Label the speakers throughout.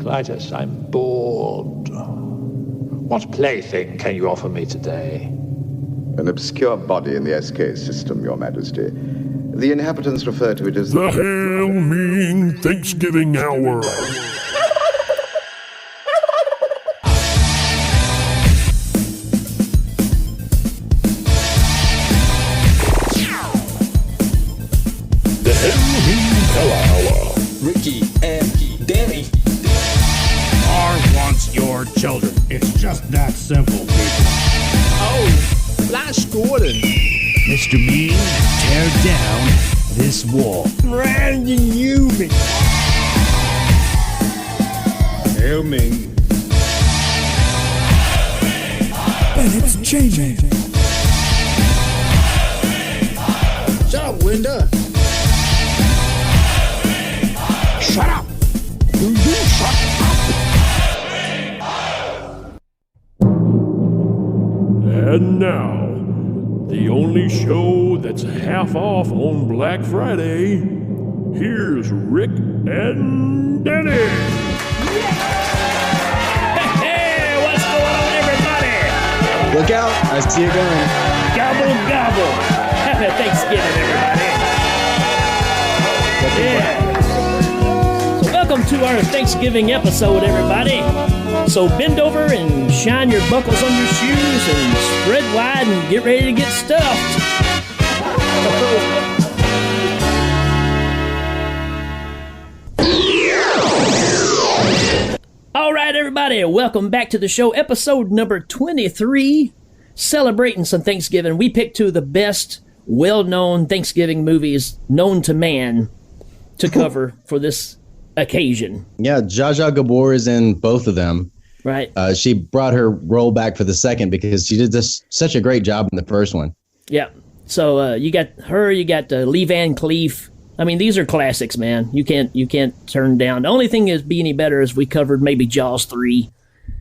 Speaker 1: slightest. I'm bored. What plaything can you offer me today?
Speaker 2: An obscure body in the SK system, Your Majesty. The inhabitants refer to it as
Speaker 3: the Hail Ming Thanksgiving Hour. The Hail Ming Hour.
Speaker 4: Ricky and Danny.
Speaker 5: Wants your children. It's just that simple, people.
Speaker 4: Oh, Flash Gordon.
Speaker 5: Mr. Ming, tear down this wall.
Speaker 4: Brandon Newman.
Speaker 5: Hail Ming.
Speaker 6: But it's changing.
Speaker 4: Shut up, Winda.
Speaker 1: Shut up! You shut up!
Speaker 3: And now, the only show that's half off on Black Friday, here's Rik and Danny.
Speaker 7: Hey, what's going on, everybody?
Speaker 4: Look out, I see it going.
Speaker 7: Gobble, gobble. Happy Thanksgiving, everybody. Yeah. So welcome to our Thanksgiving episode, everybody. So bend over and shine your buckles on your shoes and spread wide and get ready to get stuffed. All right, everybody, welcome back to the show, episode number 23, celebrating some Thanksgiving. We picked two of the best, well-known Thanksgiving movies known to man to cover for this occasion.
Speaker 8: Yeah, Zsa Zsa Gabor is in both of them.
Speaker 7: Right.
Speaker 8: She brought her role back for the second because she did such a great job in the first one.
Speaker 7: Yeah. So you got her, you got Lee Van Cleef. I mean, these are classics, man. You can't turn down. The only thing is be any better is we covered maybe Jaws 3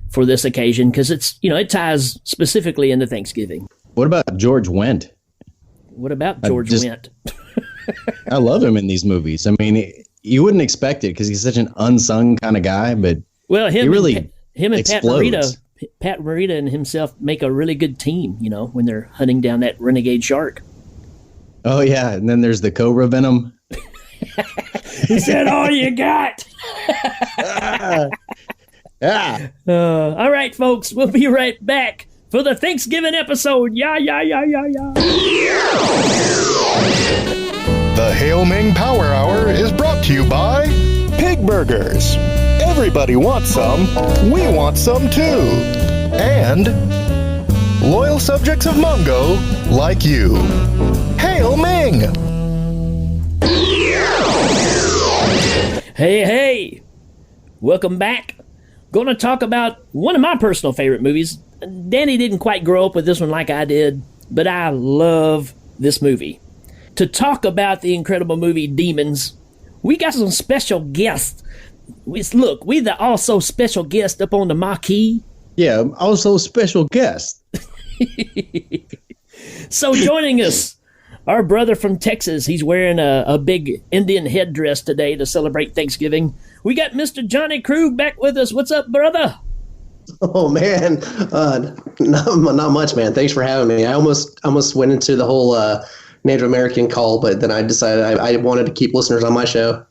Speaker 7: for this occasion because it's, it ties specifically into Thanksgiving.
Speaker 8: What about George Wendt?
Speaker 7: What about George Wendt?
Speaker 8: I love him in these movies. I mean, you wouldn't expect it because he's such an unsung kind of guy, but
Speaker 7: well,
Speaker 8: he really
Speaker 7: him and
Speaker 8: explodes.
Speaker 7: Pat Morita and himself make a really good team, when they're hunting down that renegade shark.
Speaker 8: Oh, yeah. And then there's the cobra venom.
Speaker 7: Is that all you got?
Speaker 8: Yeah.
Speaker 7: All right, folks. We'll be right back for the Thanksgiving episode. Yeah.
Speaker 9: The Hail Ming Power Hour is brought to you by Pig Burgers. Everybody wants some. We want some too. And loyal subjects of Mongo like you. Hail Ming!
Speaker 7: Hey. Welcome back. Going to talk about one of my personal favorite movies. Danny didn't quite grow up with this one like I did, but I love this movie. To talk about the incredible movie Demons, we got some special guests. We the also special guest up on the marquee.
Speaker 8: Yeah, also special guest.
Speaker 7: So joining us, our brother from Texas. He's wearing a big Indian headdress today to celebrate Thanksgiving. We got Mr. Johnny Krueg back with us. What's up, brother?
Speaker 10: Oh man, not much, man. Thanks for having me. I almost went into the whole Native American call, but then I decided I wanted to keep listeners on my show.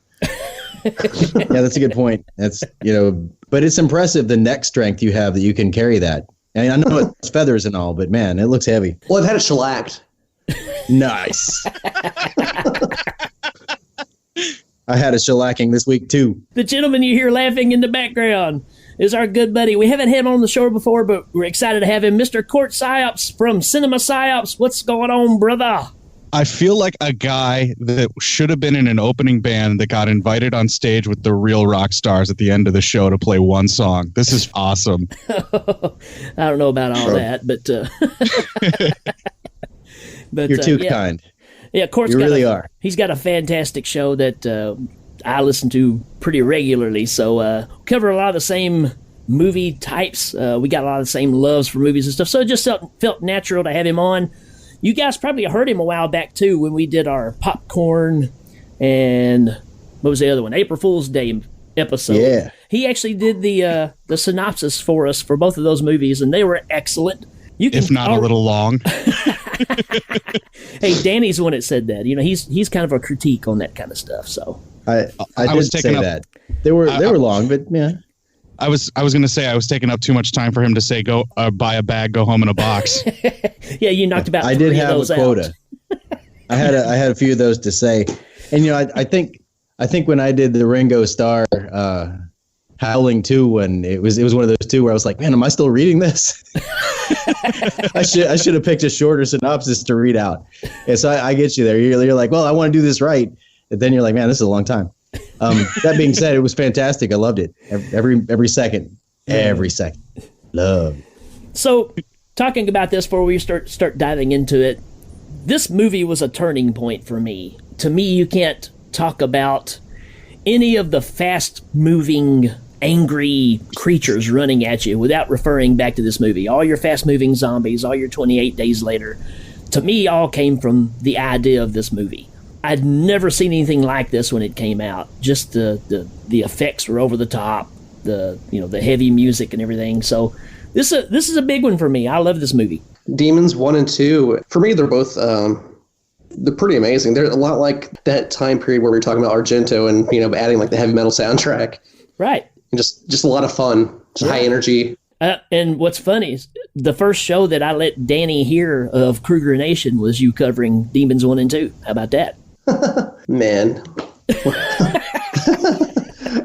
Speaker 8: Yeah, that's a good point. That's but it's impressive the neck strength you have that you can carry that. I mean, I know it's feathers and all, but man, it looks heavy.
Speaker 10: Well, I've had it shellacked.
Speaker 8: Nice. I had a shellacking this week too.
Speaker 7: The gentleman you hear laughing in the background is our good buddy. We haven't had him on the show before, but we're excited to have him, Mr. Cort Psyops from Cinema Psyops. What's going on, brother?
Speaker 11: I feel like a guy that should have been in an opening band that got invited on stage with the real rock stars at the end of the show to play one song. This is awesome.
Speaker 7: I don't know about all that, but but
Speaker 8: you're too kind.
Speaker 7: Yeah, Cort's
Speaker 8: you really are.
Speaker 7: He's got a fantastic show that I listen to pretty regularly. So cover a lot of the same movie types. We got a lot of the same loves for movies and stuff. So it just felt natural to have him on. You guys probably heard him a while back, too, when we did our popcorn and what was the other one? April Fool's Day episode.
Speaker 8: Yeah.
Speaker 7: He actually did the synopsis for us for both of those movies, and they were excellent.
Speaker 11: If not a little long.
Speaker 7: Hey, Danny's the one that said that. He's kind of a critique on that kind of stuff. So
Speaker 8: I did say that they were long, but yeah.
Speaker 11: I was going to say I was taking up too much time for him to say go buy a bag, go home in a box.
Speaker 7: Yeah, you knocked about.
Speaker 8: I did
Speaker 7: three
Speaker 8: have
Speaker 7: of those
Speaker 8: a quota.
Speaker 7: out.
Speaker 8: I had a few of those to say, and I think when I did the Ringo Starr Howling 2 one, it was one of those two where I was like, man, am I still reading this? I should have picked a shorter synopsis to read out. And so I get you there. You're like, well, I want to do this right. And then you're like, man, this is a long time. That being said, it was fantastic. I loved it. Every second. Love.
Speaker 7: So talking about this before we start diving into it, this movie was a turning point for me. To me, you can't talk about any of the fast-moving, angry creatures running at you without referring back to this movie. All your fast-moving zombies, all your 28 Days Later, to me, all came from the idea of this movie. I'd never seen anything like this when it came out. Just the effects were over the top, the heavy music and everything. So this is a big one for me. I love this movie.
Speaker 10: Demons 1 and 2, for me, they're both they're pretty amazing. They're a lot like that time period where we were talking about Argento and adding like the heavy metal soundtrack.
Speaker 7: Right.
Speaker 10: And just a lot of fun, high energy.
Speaker 7: And what's funny is the first show that I let Danny hear of Krueger Nation was you covering Demons 1 and 2. How about that?
Speaker 10: Man.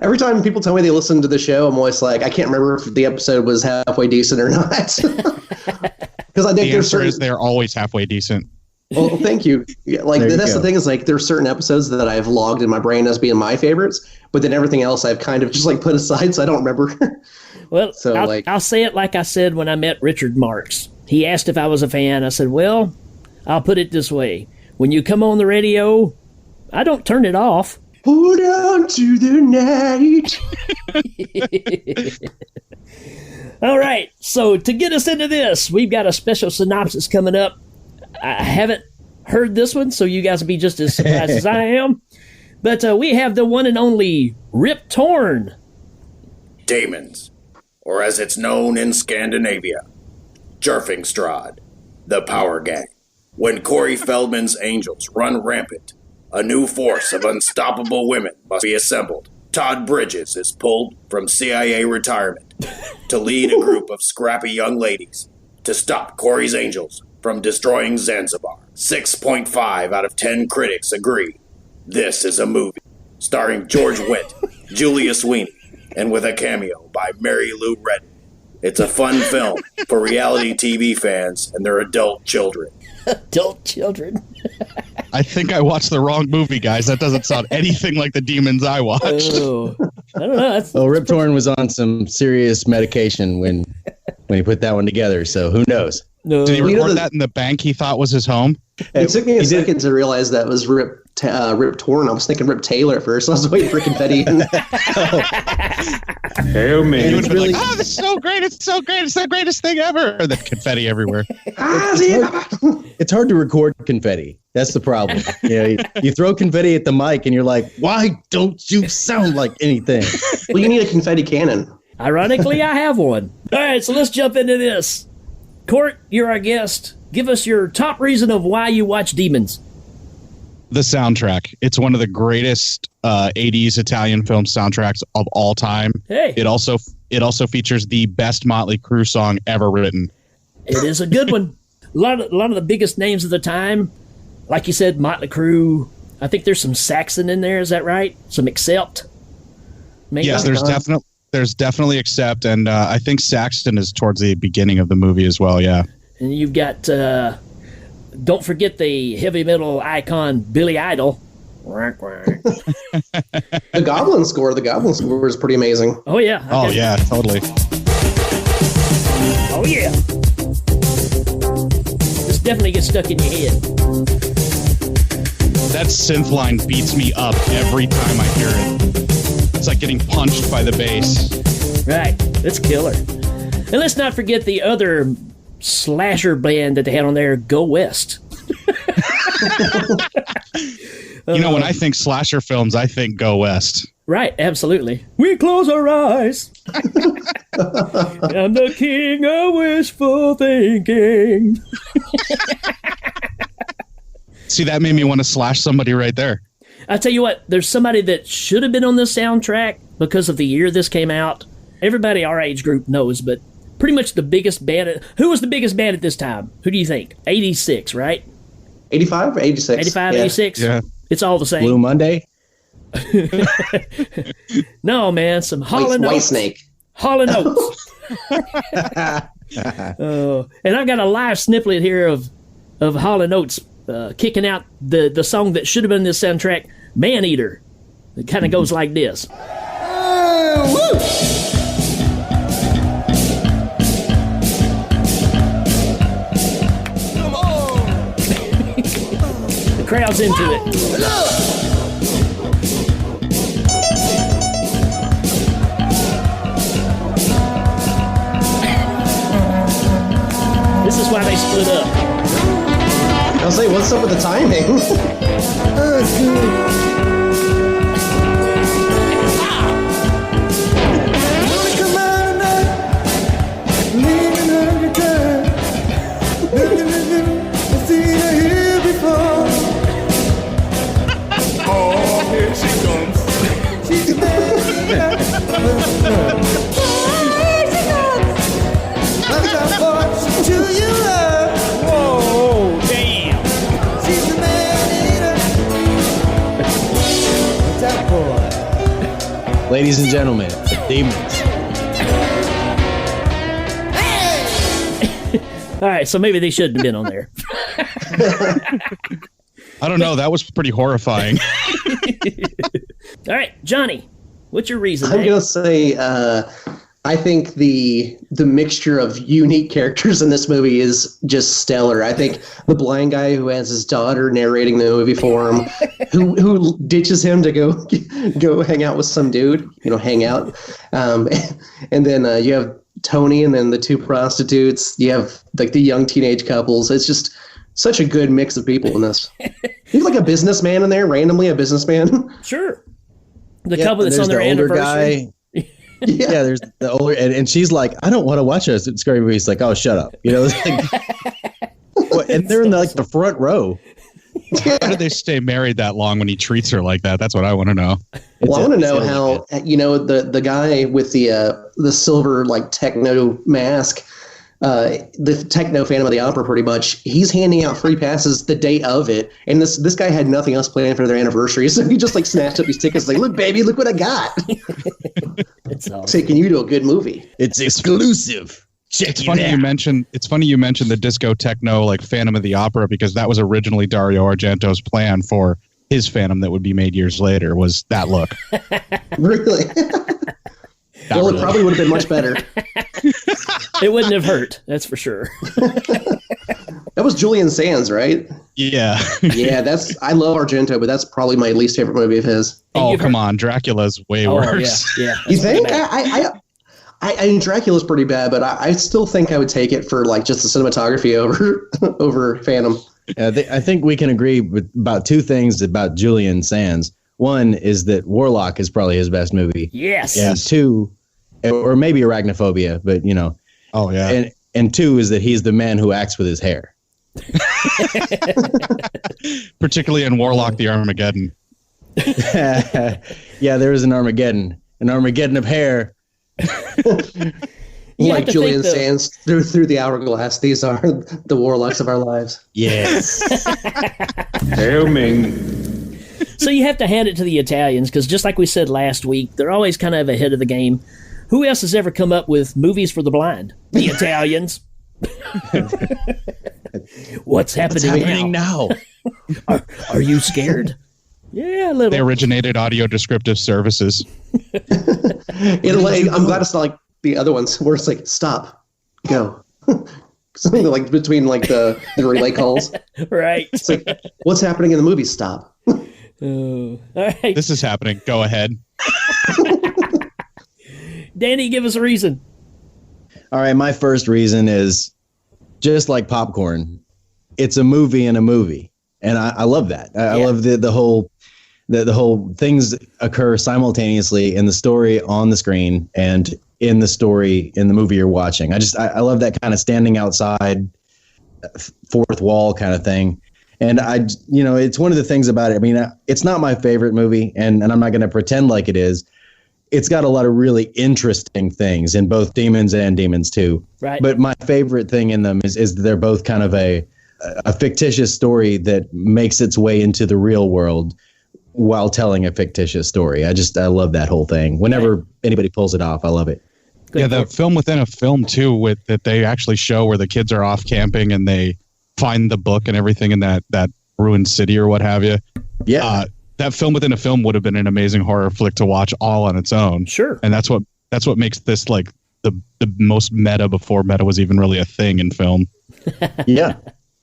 Speaker 10: Every time people tell me they listen to the show, I'm always like, I can't remember if the episode was halfway decent or not. Because I think
Speaker 11: they're always halfway decent.
Speaker 10: Well, thank you. Yeah, that's the thing is like there's certain episodes that I've logged in my brain as being my favorites, but then everything else I've kind of just like put aside, so I don't remember.
Speaker 7: Well, so I'll say it like I said when I met Richard Marx. He asked if I was a fan. I said, well, I'll put it this way. When you come on the radio, I don't turn it off.
Speaker 10: Hold on to the night.
Speaker 7: All right, so to get us into this, we've got a special synopsis coming up. I haven't heard this one, so you guys will be just as surprised as I am. But we have the one and only Rip Torn.
Speaker 12: Demons, or as it's known in Scandinavia, Jerfingstrad, the power gang. When Corey Feldman's angels run rampant, a new force of unstoppable women must be assembled. Todd Bridges is pulled from CIA retirement to lead a group of scrappy young ladies to stop Corey's angels from destroying Zanzibar. 6.5 out of 10 critics agree this is a movie starring George Wendt, Julia Sweeney, and with a cameo by Mary Lou Retton. It's a fun film for reality TV fans and their adult children.
Speaker 7: Adult children?
Speaker 11: I think I watched the wrong movie, guys. That doesn't sound anything like the demons I watched.
Speaker 7: Oh, I don't know.
Speaker 8: Rip Torn was on some serious medication when he put that one together, so who knows?
Speaker 7: No.
Speaker 11: Did he record that in the bank he thought was his home?
Speaker 10: It took me a second to realize that was Rip Torn. I was thinking Rip Taylor at first. I was waiting for confetti.
Speaker 1: Hail me.
Speaker 11: He would have been like, this is so great. It's so great. It's the greatest thing ever. And then confetti everywhere.
Speaker 8: It's hard to record confetti. That's the problem. You throw confetti at the mic and you're like, why don't you sound like anything?
Speaker 10: Well, you need a confetti cannon.
Speaker 7: Ironically, I have one. All right, so let's jump into this. Cort, you're our guest. Give us your top reason of why you watch Demons.
Speaker 11: The soundtrack. It's one of the greatest 80s Italian film soundtracks of all time.
Speaker 7: Hey.
Speaker 11: It also features the best Motley Crue song ever written.
Speaker 7: It is a good one. A lot of the biggest names of the time. Like you said, Motley Crue. I think there's some Saxon in there. Is that right? Some Accept. Maybe?
Speaker 11: Yes, there's definitely Accept, and I think Saxton is towards the beginning of the movie as well. Yeah.
Speaker 7: And you've got, don't forget the heavy metal icon, Billy Idol.
Speaker 10: The Goblin score is pretty amazing.
Speaker 7: Oh, yeah.
Speaker 11: Yeah, totally.
Speaker 7: Oh, yeah. This definitely gets stuck in your head.
Speaker 11: That synth line beats me up every time I hear it. It's like getting punched by the bass.
Speaker 7: Right. It's killer. And let's not forget the other slasher band that they had on there, Go West.
Speaker 11: When I think slasher films, I think Go West.
Speaker 7: Right, absolutely. We close our eyes. I'm the king of wishful thinking.
Speaker 11: See, that made me want to slash somebody right there.
Speaker 7: I tell you what, there's somebody that should have been on this soundtrack because of the year this came out. Everybody our age group knows, but pretty much the biggest band. Who was the biggest band at this time? Who do you think? 86, right?
Speaker 10: 85 or 86?
Speaker 7: 85,
Speaker 10: yeah.
Speaker 7: 86?
Speaker 11: Yeah.
Speaker 7: It's all the same.
Speaker 8: Blue Monday?
Speaker 7: No, man, some Hall & Oates.
Speaker 10: White Snake.
Speaker 7: Hall & Oates. And I've got a live snippet here of Hall & Oates kicking out the song that should have been this soundtrack, Man Eater. It kind of goes like this. The crowd's into it. This is why they split up.
Speaker 10: I was like, what's up with the timing?
Speaker 6: Oh, here she comes. She's
Speaker 7: Whoa, damn.
Speaker 6: She's a man eater. That boy.
Speaker 8: Ladies and gentlemen, the Demons.
Speaker 7: All right, so maybe they shouldn't have been on there.
Speaker 11: I don't know. That was pretty horrifying.
Speaker 7: All right, Johnny, what's your reason?
Speaker 10: I'm gonna say I think the mixture of unique characters in this movie is just stellar. I think the blind guy who has his daughter narrating the movie for him, who ditches him to go hang out with some dude, hang out, and then you have Tony, and then the two prostitutes. You have like the young teenage couples. It's just such a good mix of people in this. You have like a businessman in there, randomly a businessman.
Speaker 7: Sure. The couple that's on their anniversary.
Speaker 8: Yeah, there's the older, and she's like, I don't want to watch a scary movie. He's like, oh, shut up. It's like, and they're in the front row.
Speaker 11: How do they stay married that long when he treats her like that? That's what I want to know.
Speaker 10: Well, I want to know how, the guy with the silver techno mask, the techno Phantom of the Opera, pretty much, he's handing out free passes the day of it, and this guy had nothing else planned for their anniversary, so he just snatched up these tickets, like, look, baby, look what I got.
Speaker 7: It's awesome.
Speaker 10: Taking you to a good movie.
Speaker 8: It's exclusive.
Speaker 11: It's funny you mentioned the disco techno Phantom of the Opera, because that was originally Dario Argento's plan for his Phantom that would be made years later, was that look.
Speaker 10: Really? Well, it probably would have been much better.
Speaker 7: It wouldn't have hurt, that's for sure.
Speaker 10: That was Julian Sands, right?
Speaker 11: Yeah.
Speaker 10: Yeah, I love Argento, but that's probably my least favorite movie of his.
Speaker 11: Oh, come on. Dracula's way worse.
Speaker 7: Yeah.
Speaker 10: You think? I mean, Dracula's pretty bad, but I still think I would take it for just the cinematography over Phantom.
Speaker 8: I think we can agree with about two things about Julian Sands. One is that Warlock is probably his best movie.
Speaker 7: Yes.
Speaker 8: And two, or maybe Arachnophobia, but
Speaker 11: Oh yeah.
Speaker 8: And two is that he's the man who acts with his hair.
Speaker 11: Particularly in Warlock the Armageddon.
Speaker 8: Yeah, there is an Armageddon of hair.
Speaker 10: Like Julian Sands through the hourglass. These are the warlocks of our lives.
Speaker 8: Yes.
Speaker 1: Hail Ming.
Speaker 7: So you have to hand it to the Italians, because just like we said last week, they're always kind of ahead of the game. Who else has ever come up with movies for the blind? The Italians. What's happening
Speaker 8: now?
Speaker 7: Are you scared? Yeah, a little.
Speaker 11: They originated audio descriptive services.
Speaker 10: I'm glad it's not like the other ones where it's like, stop, go. Something between the relay calls.
Speaker 7: Right.
Speaker 10: It's like, what's happening in the movie? Stop.
Speaker 7: All right.
Speaker 11: This is happening. Go ahead.
Speaker 7: Danny, give us a reason.
Speaker 8: All right, my first reason is just like popcorn. It's a movie in a movie. And I love that. I love the whole the whole things occur simultaneously in the story on the screen and in the story in the movie you're watching. I love that kind of standing outside, fourth wall kind of thing. And it's one of the things about it. I mean, it's not my favorite movie, and I'm not going to pretend like it is. It's got a lot of really interesting things in both Demons and Demons 2.
Speaker 7: Right.
Speaker 8: But my favorite thing in them is they're both kind of a fictitious story that makes its way into the real world while telling a fictitious story. I love that whole thing. Whenever anybody pulls it off, I love it.
Speaker 11: Yeah, the film within a film too, with that they actually show where the kids are off camping and they find the book and everything in that ruined city or what have you.
Speaker 8: Yeah.
Speaker 11: That film within a film would have been an amazing horror flick to watch all on its own.
Speaker 7: Sure.
Speaker 11: And that's what makes this like the most meta before meta was even really a thing in film.
Speaker 8: Yeah.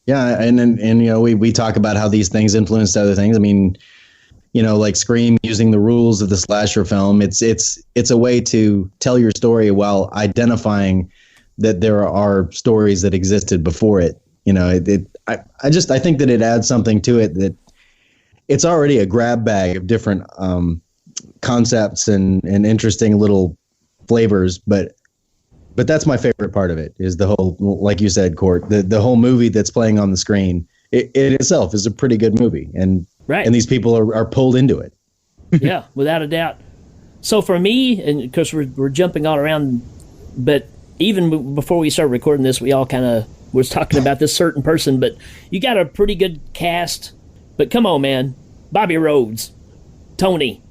Speaker 8: Yeah. And we talk about how these things influenced other things. I mean, like Scream using the rules of the slasher film. It's a way to tell your story while identifying that there are stories that existed before it. I think that it adds something to it that it's already a grab bag of different concepts and interesting little flavors, but that's my favorite part of it is the whole, like you said, Cort, the whole movie that's playing on the screen. It itself is a pretty good movie, and these people are pulled into it.
Speaker 7: Yeah, without a doubt. So for me, and because we're jumping all around, but even before we started recording this, we all kind of was talking about this certain person, but you got a pretty good cast. But come on, man. Bobby Rhodes. Tony.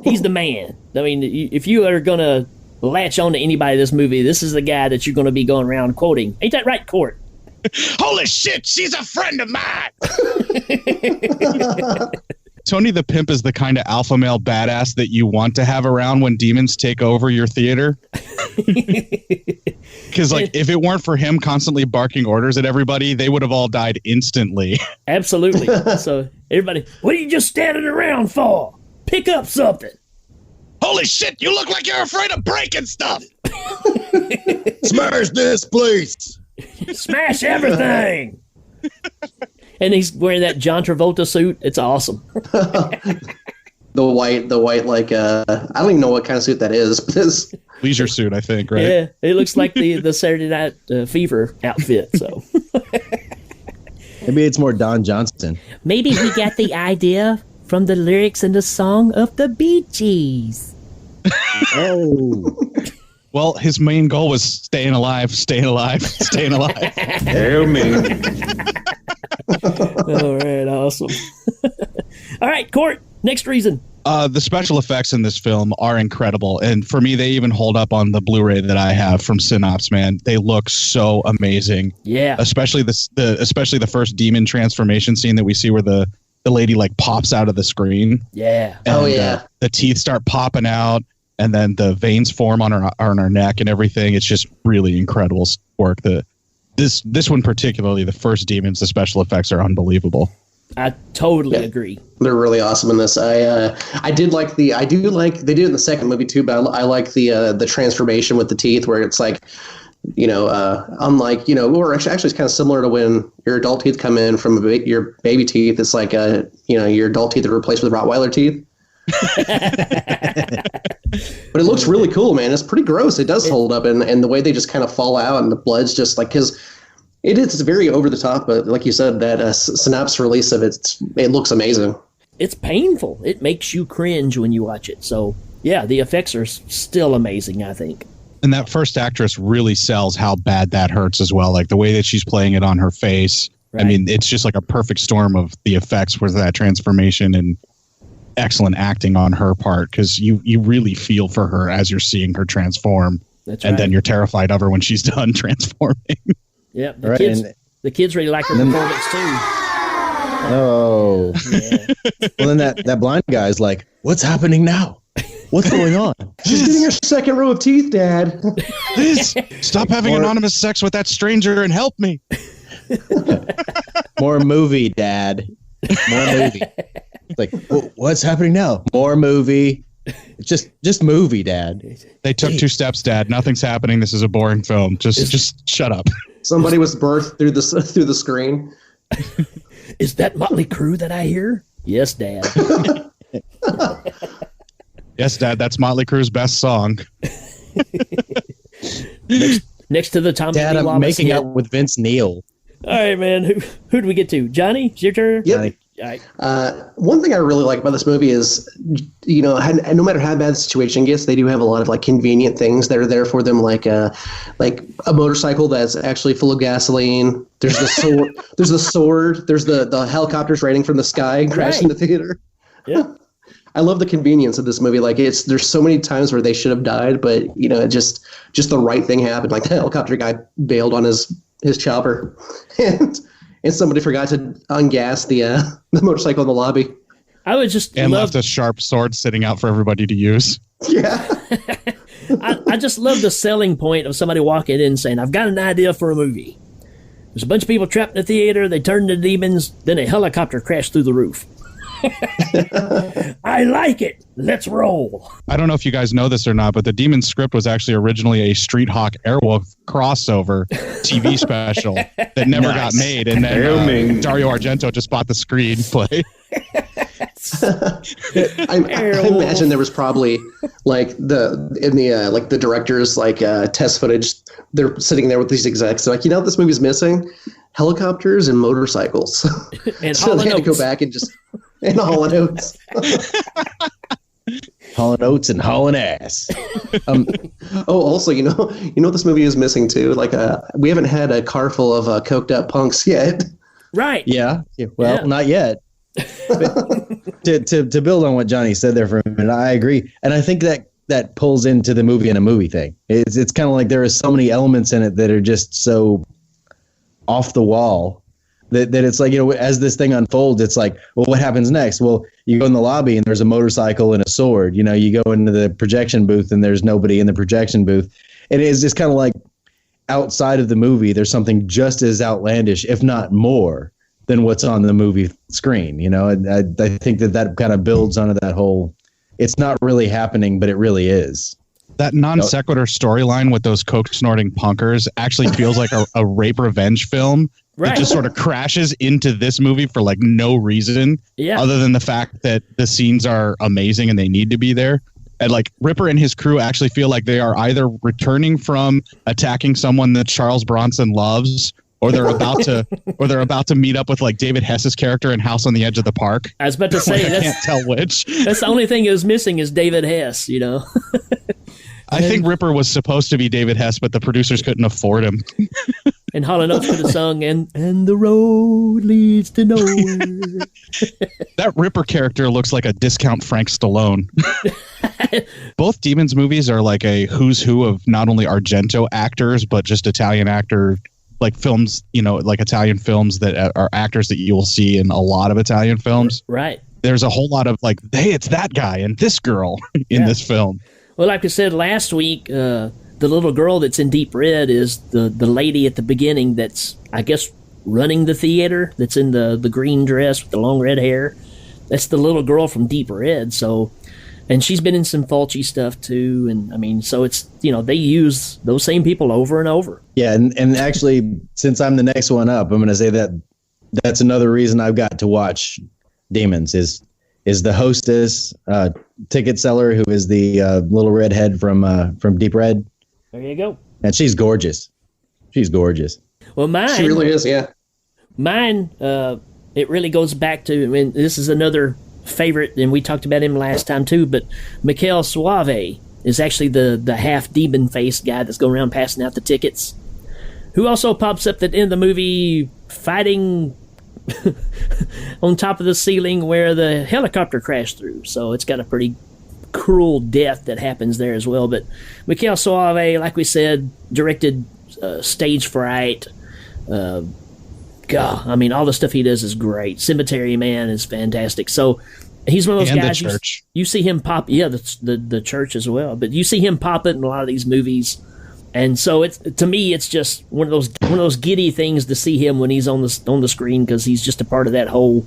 Speaker 7: He's the man. I mean, if you are going to latch on to anybody in this movie, this is the guy that you're going to be going around quoting. Ain't that right, Cort?
Speaker 11: Holy shit, she's a friend of mine. Tony the Pimp is the kind of alpha male badass that you want to have around when demons take over your theater. Because if it weren't for him constantly barking orders at everybody, they would have all died instantly.
Speaker 7: Absolutely. So everybody, what are you just standing around for? Pick up something.
Speaker 11: Holy shit, you look like you're afraid of breaking stuff.
Speaker 4: Smash this place.
Speaker 7: Smash everything. And he's wearing that John Travolta suit. It's awesome.
Speaker 10: The white, like, I don't even know what kind of suit that is. But it's
Speaker 11: leisure suit, I think, right?
Speaker 7: Yeah, it looks like the Saturday Night Fever outfit. So
Speaker 8: maybe it's more Don Johnson.
Speaker 7: Maybe he got the idea from the lyrics in the song of the Bee Gees.
Speaker 8: Oh.
Speaker 11: Well, his main goal was staying alive.
Speaker 2: Hail me.
Speaker 7: All right, awesome. All right, Cort, next reason.
Speaker 11: The special effects in this film are incredible. And for me, they even hold up on the Blu-ray that I have from Synops, man. They look so amazing.
Speaker 7: Yeah.
Speaker 11: Especially the first demon transformation scene that we see where the lady like pops out of the screen.
Speaker 7: Yeah.
Speaker 11: And, the teeth start popping out. And then the veins form on our neck and everything. It's just really incredible work. This one particularly, the first demons, the special effects are unbelievable.
Speaker 7: I totally agree.
Speaker 10: They're really awesome in this. I do like they do it in the second movie too, but I like the transformation with the teeth where it's like, unlike, or actually it's kind of similar to when your adult teeth come in from your baby teeth. It's like, your adult teeth are replaced with Rottweiler teeth. But it looks really cool, man. It's pretty gross. It does hold up, and the way they just kind of fall out and the blood's just like, because it's very over the top, but like you said, that Synapse release of it looks amazing.
Speaker 7: It's painful. It makes you cringe when you watch it. So yeah, the effects are still amazing, I think.
Speaker 11: And that first actress really sells how bad that hurts as well. Like the way that she's playing it on her face. Right. I mean, it's just like a perfect storm of the effects with that transformation and excellent acting on her part, because you really feel for her as you're seeing her transform.
Speaker 7: That's
Speaker 11: and
Speaker 7: right.
Speaker 11: then you're terrified of her when she's done transforming.
Speaker 7: Yeah, the kids really like her performance too.
Speaker 8: Oh.
Speaker 7: Yeah.
Speaker 8: Well, then that blind guy's like, what's happening now? What's going on?
Speaker 10: She's getting her second row of teeth, Dad.
Speaker 11: Please stop having anonymous sex with that stranger and help me.
Speaker 8: More movie, Dad. More movie. Like, what's happening now? More movie. Just movie, Dad.
Speaker 11: They took 2 steps, Dad. Nothing's happening. This is a boring film. Just shut up.
Speaker 10: Somebody was birthed through the screen.
Speaker 7: Is that Motley Crue that I hear? Yes, Dad.
Speaker 11: Yes, Dad, that's Motley Crue's best song.
Speaker 7: Next to the Tommy
Speaker 8: Dad,
Speaker 7: Lee
Speaker 8: I'm
Speaker 7: Wallace
Speaker 8: making
Speaker 7: hit.
Speaker 8: out with Vince Neil.
Speaker 7: All right, man. Who do we get to? Johnny? It's your turn?
Speaker 10: Yep.
Speaker 8: Johnny.
Speaker 7: All right.
Speaker 10: One thing I really like about this movie is, no matter how bad the situation gets, they do have a lot of like convenient things that are there for them, like a motorcycle that's actually full of gasoline. There's the sword. There's the sword. There's the helicopters raining from the sky and crashing the theater.
Speaker 7: Yeah.
Speaker 10: I love the convenience of this movie. Like there's so many times where they should have died, but just the right thing happened. Like the helicopter guy bailed on his chopper, and somebody forgot to ungas the motorcycle in the lobby.
Speaker 7: I would just
Speaker 11: left a sharp sword sitting out for everybody to use.
Speaker 10: Yeah.
Speaker 7: I just love the selling point of somebody walking in saying, I've got an idea for a movie. There's a bunch of people trapped in the theater. They turned into demons. Then a helicopter crashed through the roof. I like it. Let's roll.
Speaker 11: I don't know if you guys know this or not, but the Demon script was actually originally a Street Hawk Airwolf crossover TV special that never got made, and then Dario Argento just bought the screenplay.
Speaker 10: I imagine there was probably the director's test footage. They're sitting there with these execs. They're like, what this movie's missing? Helicopters and motorcycles.
Speaker 7: And
Speaker 10: so they had to go back and just and Hall & Oats.
Speaker 8: Hall & Oats and hauling ass.
Speaker 10: Also, what this movie is missing too? We haven't had a car full of coked up punks yet.
Speaker 7: Right.
Speaker 8: Yeah. Well, not yet. But to build on what Johnny said there for a minute, I agree, and I think that pulls into the movie in a movie thing. It's kind of like there are so many elements in it that are just so off the wall that it's like, as this thing unfolds, it's like, well, what happens next? Well, you go in the lobby and there's a motorcycle and a sword. You go into the projection booth and there's nobody in the projection booth. It is just kind of like outside of the movie, there's something just as outlandish, if not more, than what's on the movie screen. I think that kind of builds onto that whole, it's not really happening, but it really is.
Speaker 11: That non sequitur storyline with those coke snorting punkers actually feels like a rape revenge film. Right. It just sort of crashes into this movie for no reason, other than the fact that the scenes are amazing and they need to be there. And Ripper and his crew actually feel like they are either returning from attacking someone that Charles Bronson loves, or they're about to meet up with David Hess's character in House on the Edge of the Park.
Speaker 7: I was about to say
Speaker 11: I can't tell which.
Speaker 7: That's the only thing that was missing is David Hess.
Speaker 11: I think Ripper was supposed to be David Hess, but the producers couldn't afford him.
Speaker 7: And Hall & Oates could have sung, and the road leads to nowhere.
Speaker 11: That Ripper character looks like a discount Frank Stallone. Both Demons movies are like a who's who of not only Argento actors, but just Italian actor films, Italian films that are actors that you'll see in a lot of Italian films.
Speaker 7: Right.
Speaker 11: There's a whole lot of hey, it's that guy and this girl in this film.
Speaker 7: Well, like I said last week, the little girl that's in Deep Red is the lady at the beginning that's, I guess, running the theater, that's in the green dress with the long red hair. That's the little girl from Deep Red. So, and she's been in some Fulci stuff too. And so it's, they use those same people over and over.
Speaker 8: Yeah. And actually, since I'm the next one up, I'm going to say that's another reason I've got to watch Demons is the hostess, ticket seller, who is the little redhead from Deep Red.
Speaker 7: There you go.
Speaker 8: And she's gorgeous. She's gorgeous.
Speaker 7: Well, mine.
Speaker 10: She really is, yeah.
Speaker 7: Mine, it really goes back to, this is another favorite, and we talked about him last time too, but Michael Suave is actually the half demon-faced guy that's going around passing out the tickets, who also pops up at the end of the movie fighting on top of the ceiling where the helicopter crashed through. So it's got a pretty cruel death that happens there as well. But Michael Suave, like we said, directed Stage Fright. All the stuff he does is great. Cemetery Man is fantastic. So he's one of those guys.
Speaker 11: The church.
Speaker 7: You see him pop. Yeah, the church as well. But you see him pop it in a lot of these movies. And so to me, it's just one of those giddy things to see him when he's on the screen, because he's just a part of that whole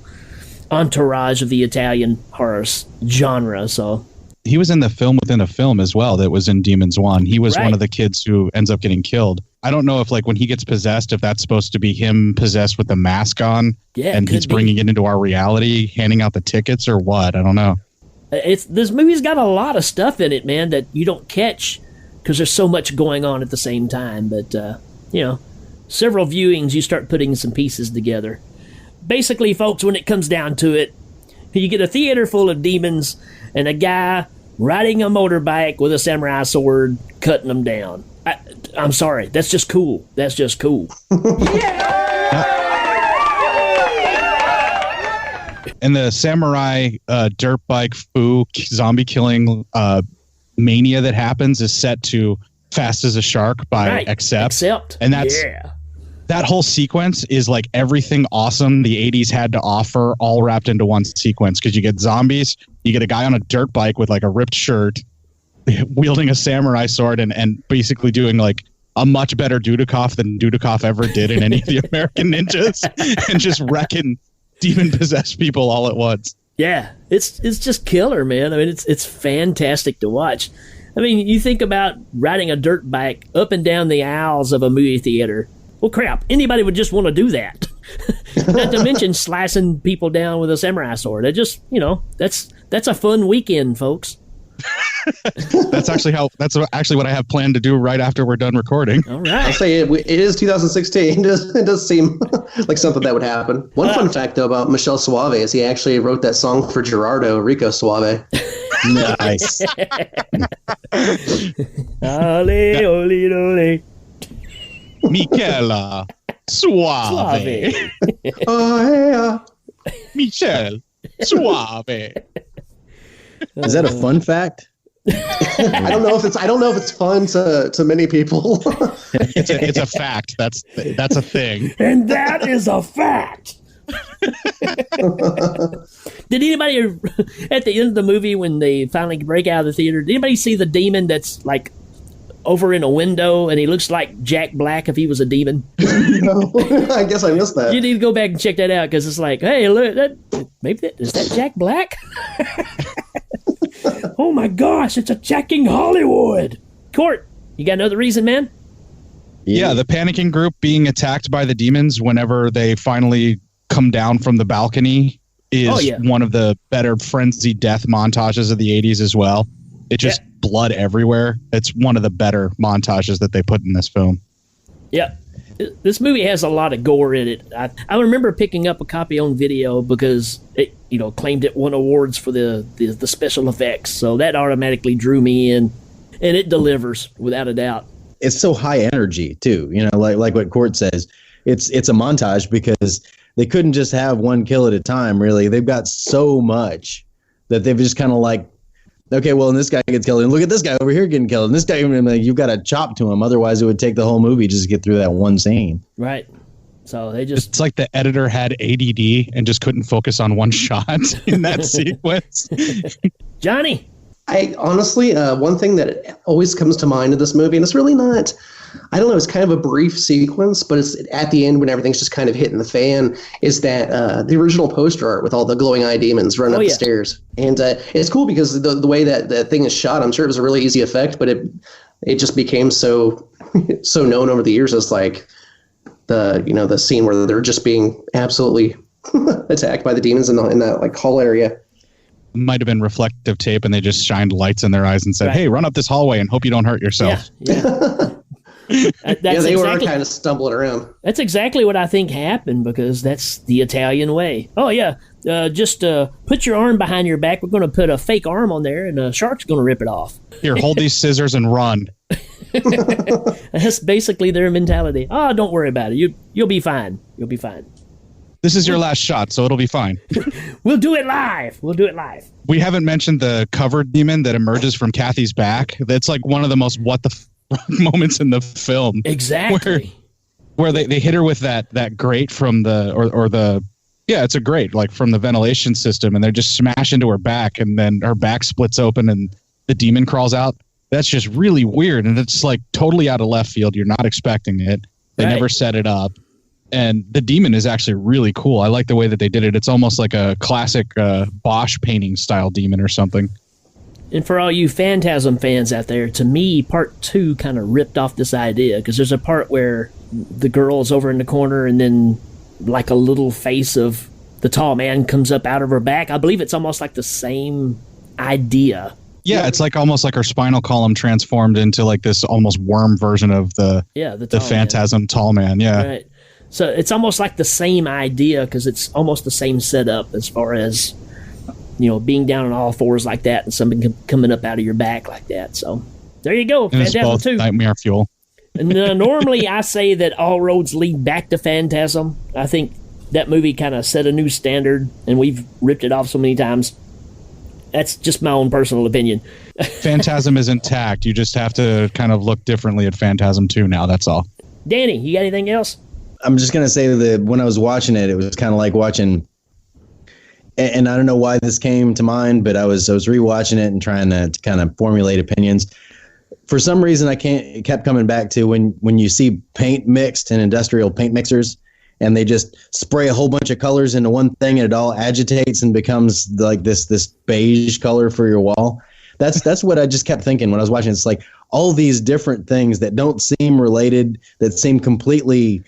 Speaker 7: entourage of the Italian horror genre. So
Speaker 11: he was in the film within a film as well that was in Demons 1. He was one of the kids who ends up getting killed. I don't know if when he gets possessed, if that's supposed to be him possessed with the mask on, and he's bringing it into our reality, handing out the tickets, or what. I don't know.
Speaker 7: This movie's got a lot of stuff in it, man, that you don't catch because there's so much going on at the same time. But, several viewings, you start putting some pieces together. Basically, folks, when it comes down to it, you get a theater full of demons and a guy riding a motorbike with a samurai sword cutting them down. I'm sorry. That's just cool. That's just cool.
Speaker 11: And the samurai dirt bike foo zombie killing mania that happens is set to Fast as a Shark by Accept. And that whole sequence is like everything awesome the 80s had to offer all wrapped into one sequence, because you get zombies, you get a guy on a dirt bike with like a ripped shirt wielding a samurai sword and basically doing like a much better Dudikoff than Dudikoff ever did in any of the American Ninjas, and just wrecking demon-possessed people all at once.
Speaker 7: Yeah, it's just killer, man. I mean, it's fantastic to watch. I mean, you think about riding a dirt bike up and down the aisles of a movie theater. Well, crap, anybody would just want to do that. Not to mention slicing people down with a samurai sword. It just, that's a fun weekend, folks.
Speaker 11: That's actually what I have planned to do right after we're done recording.
Speaker 7: All right.
Speaker 10: I'll say it is 2016. It does seem like something that would happen. One fun fact, though, about Michel Suave is he actually wrote that song for Gerardo, Rico Suave.
Speaker 8: Nice.
Speaker 7: Ole, ole, ole.
Speaker 11: Michela Suave.
Speaker 10: Oh, yeah.
Speaker 11: Michel Suave.
Speaker 8: Is that a fun fact?
Speaker 10: I don't know if it's fun to many people.
Speaker 11: It's a fact. That's a thing.
Speaker 7: And that is a fact. Did anybody at the end of the movie, when they finally break out of the theater, did anybody see the demon that's like over in a window and he looks like Jack Black if he was a demon?
Speaker 10: No, I guess I missed that.
Speaker 7: You need to go back and check that out, because it's like, hey, look, is that Jack Black? Oh my gosh, it's attacking Hollywood. Cort, you got another reason, man?
Speaker 11: Yeah, the panicking group being attacked by the demons whenever they finally come down from the balcony is one of the better frenzied death montages of the 80s as well. It just blood everywhere. It's one of the better montages that they put in this film.
Speaker 7: Yeah. This movie has a lot of gore in it. I remember picking up a copy on video because it, claimed it won awards for the special effects. So that automatically drew me in, and it delivers without a doubt.
Speaker 8: It's so high energy too. Like what Cort says, it's a montage because they couldn't just have one kill at a time. Really, they've got so much that they've just kind of like, okay, well, and this guy gets killed, and look at this guy over here getting killed, and this guy, you've got to chop to him, otherwise it would take the whole movie just to get through that one scene.
Speaker 7: Right. So it's
Speaker 11: like the editor had ADD and just couldn't focus on one shot in that sequence.
Speaker 7: Johnny.
Speaker 10: I honestly, one thing that always comes to mind in this movie, and it's really not, I don't know, it's kind of a brief sequence, but it's at the end when everything's just kind of hitting the fan, is that the original poster art with all the glowing eye demons running up the stairs. And it's cool because the way that the thing is shot, I'm sure it was a really easy effect, but it just became so known over the years as like the scene where they're just being absolutely attacked by the demons in that like hall area.
Speaker 11: Might have been reflective tape, and they just shined lights in their eyes and said, "Hey, run up this hallway and hope you don't hurt yourself."
Speaker 7: Yeah.
Speaker 10: They were kind of stumbling around.
Speaker 7: That's exactly what I think happened, because that's the Italian way. Oh yeah, just put your arm behind your back. We're going to put a fake arm on there, and a shark's going to rip it off.
Speaker 11: Here, hold these scissors and run.
Speaker 7: That's basically their mentality. Oh, don't worry about it. You'll be fine. You'll be fine.
Speaker 11: This is your last shot, so it'll be fine.
Speaker 7: We'll do it live.
Speaker 11: We haven't mentioned the covered demon that emerges from Kathy's back. That's like one of the most what the moments in the film.
Speaker 7: Exactly.
Speaker 11: Where they hit her with that grate from it's a grate, like from the ventilation system, and they just smash into her back, and then her back splits open and the demon crawls out. That's just really weird, and it's like totally out of left field. You're not expecting it. They never set it up. And the demon is actually really cool. I like the way that they did it. It's almost like a classic Bosch painting style demon or something.
Speaker 7: And for all you Phantasm fans out there, to me, part 2 kind of ripped off this idea, because there's a part where the girl's over in the corner and then like a little face of the tall man comes up out of her back. I believe it's almost like the same idea.
Speaker 11: Yeah, it's like almost like her spinal column transformed into like this almost worm version of the Phantasm Tall Man. Yeah.
Speaker 7: Right. So it's almost like the same idea because it's almost the same setup as far as, being down on all fours like that and something coming up out of your back like that. So there you go.
Speaker 11: And Phantasm it's both 2. Nightmare fuel.
Speaker 7: And normally I say that all roads lead back to Phantasm. I think that movie kind of set a new standard and we've ripped it off so many times. That's just my own personal opinion.
Speaker 11: Phantasm is intact. You just have to kind of look differently at Phantasm 2 now. That's all.
Speaker 7: Danny, you got anything else?
Speaker 8: I'm just going to say that when I was watching it, it was kind of like watching, and I don't know why this came to mind, but I was rewatching it and trying to kind of formulate opinions. For some reason, it kept coming back to when you see paint mixed in industrial paint mixers, and they just spray a whole bunch of colors into one thing and it all agitates and becomes like this beige color for your wall. That's what I just kept thinking when I was watching. It's like all these different things that don't seem related, that seem completely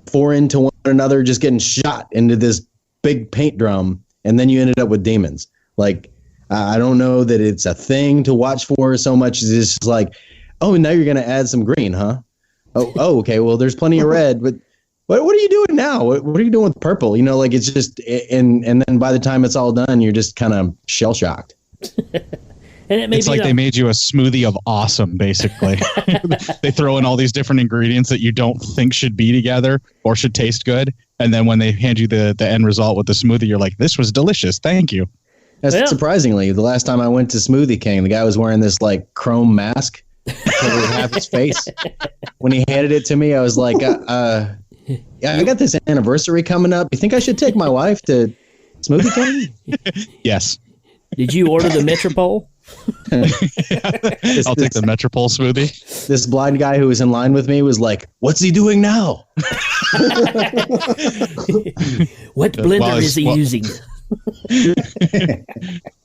Speaker 8: foreign to one another, just getting shot into this big paint drum. And then you ended up with demons. Like, I don't know that it's a thing to watch for so much as it's just like, oh, now you're going to add some green, huh? Oh, okay. Well, there's plenty of red, but what are you doing now? What are you doing with purple? Like it's just, and then by the time it's all done, you're just kind of shell shocked.
Speaker 7: And
Speaker 11: it's like they made you a smoothie of awesome, basically. They throw in all these different ingredients that you don't think should be together or should taste good. And then when they hand you the end result with the smoothie, you're like, this was delicious. Thank you.
Speaker 8: That's surprisingly, the last time I went to Smoothie King, the guy was wearing this like chrome mask over half his face. When he handed it to me, I was like, I got this anniversary coming up. You think I should take my wife to Smoothie King?
Speaker 11: Yes.
Speaker 7: Did you order the Metropole?
Speaker 11: I'll take the Metropole smoothie.
Speaker 8: This blind guy who was in line with me was like, what's he doing now?
Speaker 7: What blender is he using?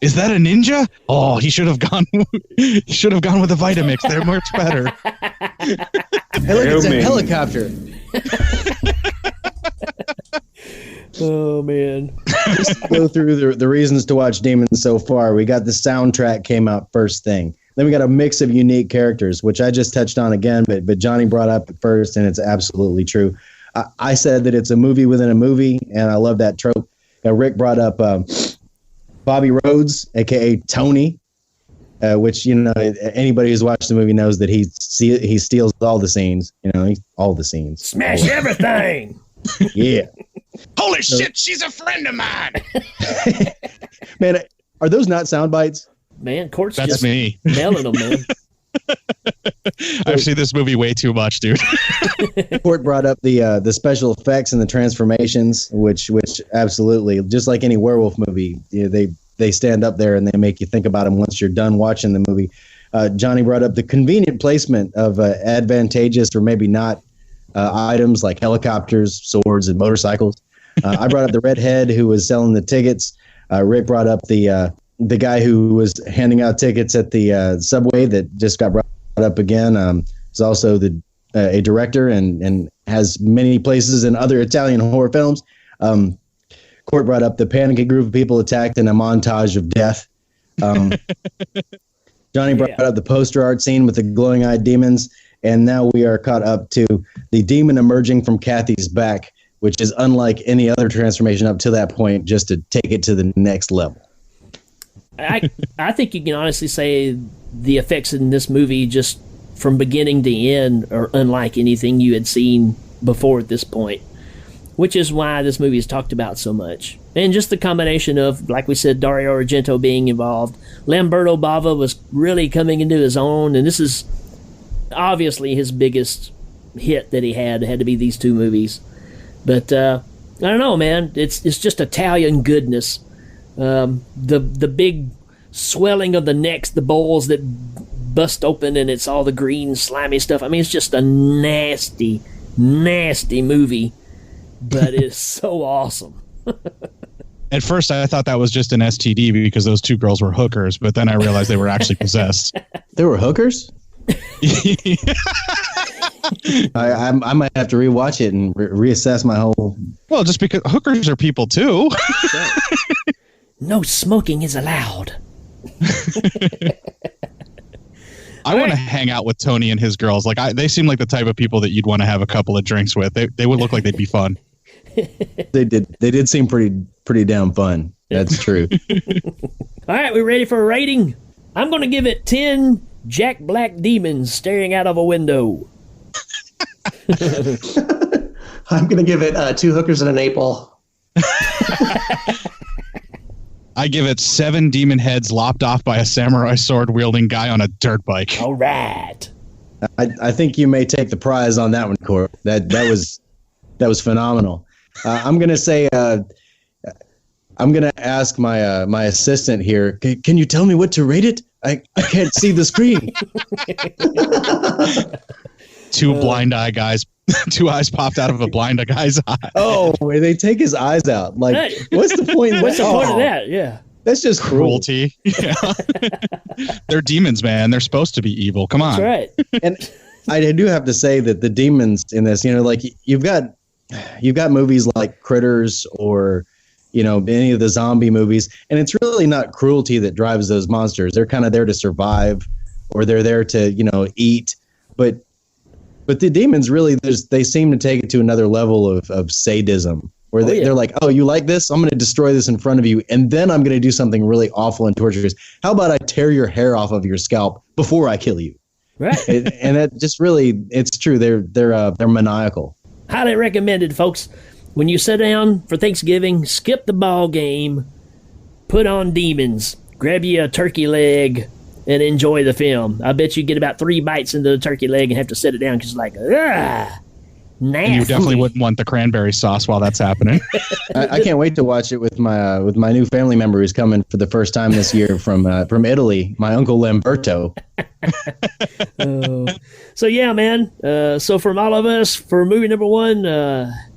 Speaker 11: Is that a ninja? Oh, he should have gone with a Vitamix. They're much better.
Speaker 8: Hey, look, it's a helicopter.
Speaker 7: Oh man.
Speaker 8: Just to go through the reasons to watch Demons so far. We got the soundtrack came out first thing. Then we got a mix of unique characters, which I just touched on again, but Johnny brought up at first, and it's absolutely true. I said that it's a movie within a movie, and I love that trope. Rick brought up Bobby Rhodes, a.k.a. Tony, which, anybody who's watched the movie knows that he steals all the scenes. All the scenes.
Speaker 7: Smash everything!
Speaker 8: Yeah.
Speaker 5: Holy shit, she's a friend of mine!
Speaker 8: Man, are those not sound bites?
Speaker 7: Man, Cort's
Speaker 11: That's
Speaker 7: just
Speaker 11: me.
Speaker 7: nailing them, man.
Speaker 11: I've seen this movie way too much, dude.
Speaker 8: Cort brought up the special effects and the transformations, which absolutely, just like any werewolf movie, they stand up there and they make you think about them once you're done watching the movie. Johnny brought up the convenient placement of advantageous or maybe not items like helicopters, swords, and motorcycles. I brought up the redhead who was selling the tickets. Rick brought up the guy who was handing out tickets at the subway that just got brought up again. He's also a director and has many places in other Italian horror films. Cort brought up the panicky group of people attacked in a montage of death. Johnny brought up the poster art scene with the glowing-eyed demons. And now we are caught up to the demon emerging from Kathy's back, which is unlike any other transformation up to that point, just to take it to the next level.
Speaker 7: I think you can honestly say the effects in this movie, just from beginning to end, are unlike anything you had seen before at this point, which is why this movie is talked about so much. And just the combination of, like we said, Dario Argento being involved. Lamberto Bava was really coming into his own, and this is obviously his biggest hit that he had to be these two movies. But I don't know, man. It's just Italian goodness. The big swelling of the necks, the bowls that bust open, and it's all the green slimy stuff. I mean, it's just a nasty, nasty movie, but it's so awesome.
Speaker 11: At first, I thought that was just an STD because those two girls were hookers, but then I realized they were actually possessed.
Speaker 8: They were hookers? I might have to rewatch it and reassess my whole.
Speaker 11: Well, just because hookers are people too.
Speaker 7: No smoking is allowed.
Speaker 11: I want to hang out with Tony and his girls. Like they seem like the type of people that you'd want to have a couple of drinks with. They would look like they'd be fun.
Speaker 8: They did seem pretty damn fun. That's true.
Speaker 7: All right, we ready for a rating? I'm going to give it 10 Jack Black demons staring out of a window.
Speaker 10: I'm going to give it 2 hookers and an 8-ball.
Speaker 11: I give it 7 demon heads lopped off by a samurai sword wielding guy on a dirt bike.
Speaker 7: All right.
Speaker 8: I think you may take the prize on that one, Cort. That was phenomenal. I'm gonna say I'm gonna ask my assistant here. Can you tell me what to rate it? I can't see the screen.
Speaker 11: 2 blind eye guys. 2 eyes popped out of a blind guy's eye.
Speaker 8: Oh, where they take his eyes out. Like, what's the point?
Speaker 7: What's the point of that? Yeah.
Speaker 8: That's just
Speaker 11: cruelty. Yeah. They're demons, man. They're supposed to be evil. Come on.
Speaker 7: That's right.
Speaker 8: And I do have to say that the demons in this, like you've got movies like Critters or, any of the zombie movies, and it's really not cruelty that drives those monsters. They're kind of there to survive, or they're there to, eat. But the demons really, they seem to take it to another level of sadism, where they're like, oh, you like this? I'm going to destroy this in front of you, and then I'm going to do something really awful and torturous. How about I tear your hair off of your scalp before I kill you?
Speaker 7: Right.
Speaker 8: And that just really, it's true. They're maniacal.
Speaker 7: Highly recommended, folks. When you sit down for Thanksgiving, skip the ball game, put on Demons, grab you a turkey leg, and enjoy the film. I bet you get about 3 bites into the turkey leg and have to set it down because it's like, nasty.
Speaker 11: And you definitely wouldn't want the cranberry sauce while that's happening.
Speaker 8: I can't wait to watch it with my new family member who's coming for the first time this year from Italy, my uncle Lamberto.
Speaker 7: So yeah, man. So from all of us, for movie number 1,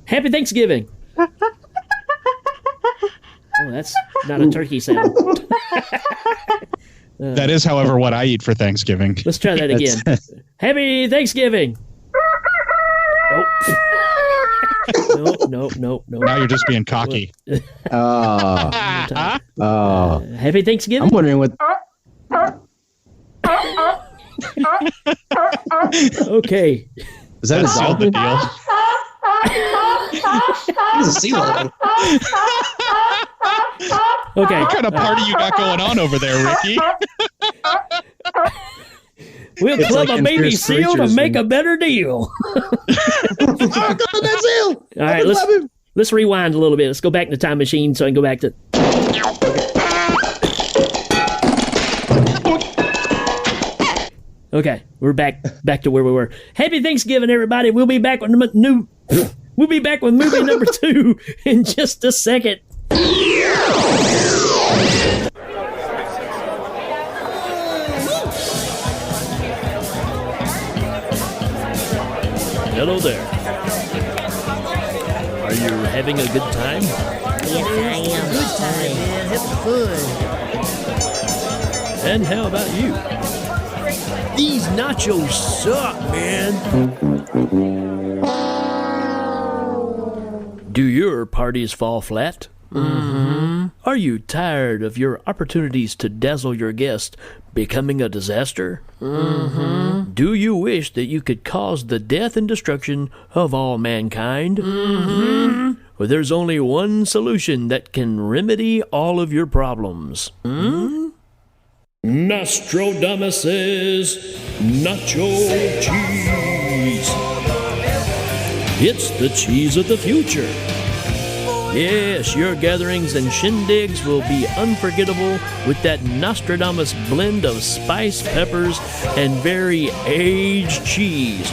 Speaker 7: happy Thanksgiving. Oh, that's not a turkey sound.
Speaker 11: That is, however, what I eat for Thanksgiving.
Speaker 7: Let's try that again. Happy Thanksgiving. Nope. No.
Speaker 11: Now you're just being cocky.
Speaker 7: Happy Thanksgiving.
Speaker 8: I'm wondering what.
Speaker 7: Okay.
Speaker 8: Is that a
Speaker 11: sealed the deal?
Speaker 10: He's a sea lion.
Speaker 7: Okay.
Speaker 11: What kind of party you got going on over there, Ricky?
Speaker 7: We'll
Speaker 8: It's
Speaker 7: club
Speaker 8: like
Speaker 7: a baby
Speaker 8: Conspiracy
Speaker 7: seal to
Speaker 8: Creatures
Speaker 7: make
Speaker 8: thing.
Speaker 7: a better deal.
Speaker 8: That seal.
Speaker 7: All right, let's rewind a little bit. Let's go back in the time machine so I can go back to. Okay, we're back to where we were. Happy Thanksgiving, everybody. We'll be back with movie number 2 in just a second. Hello there. Are you having a good time?
Speaker 13: Yes, I am. Good time, man. Have fun.
Speaker 7: And how about you? These nachos suck, man. Do your parties fall flat? Mm-hmm. Are you tired of your opportunities to dazzle your guests becoming a disaster? Mm-hmm. Do you wish that you could cause the death and destruction of all mankind? Mm-hmm. Well, there's only one solution that can remedy all of your problems. Mm-hmm. Nostradamus's Nacho Cheese. It's the cheese of the future. Yes, your gatherings and shindigs will be unforgettable with that Nostradamus blend of spice, peppers, and very aged cheese,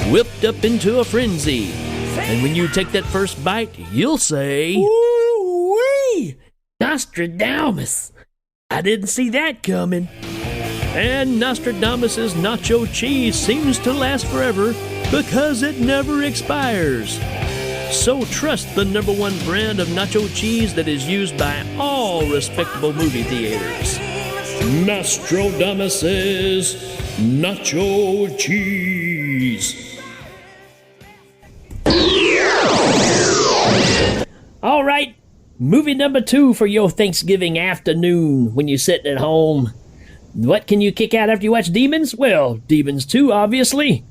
Speaker 7: whipped up into a frenzy. And when you take that first bite, you'll say, "Ooh-wee! Nostradamus! I didn't see that coming." And Nostradamus's nacho cheese seems to last forever because it never expires. So trust the #1 brand of nacho cheese that is used by all respectable movie theaters. Nostradamus's Nacho Cheese. All right, Movie number 2 for your Thanksgiving afternoon when you're sitting at home. What can you kick out after you watch Demons? Well, Demons 2, obviously.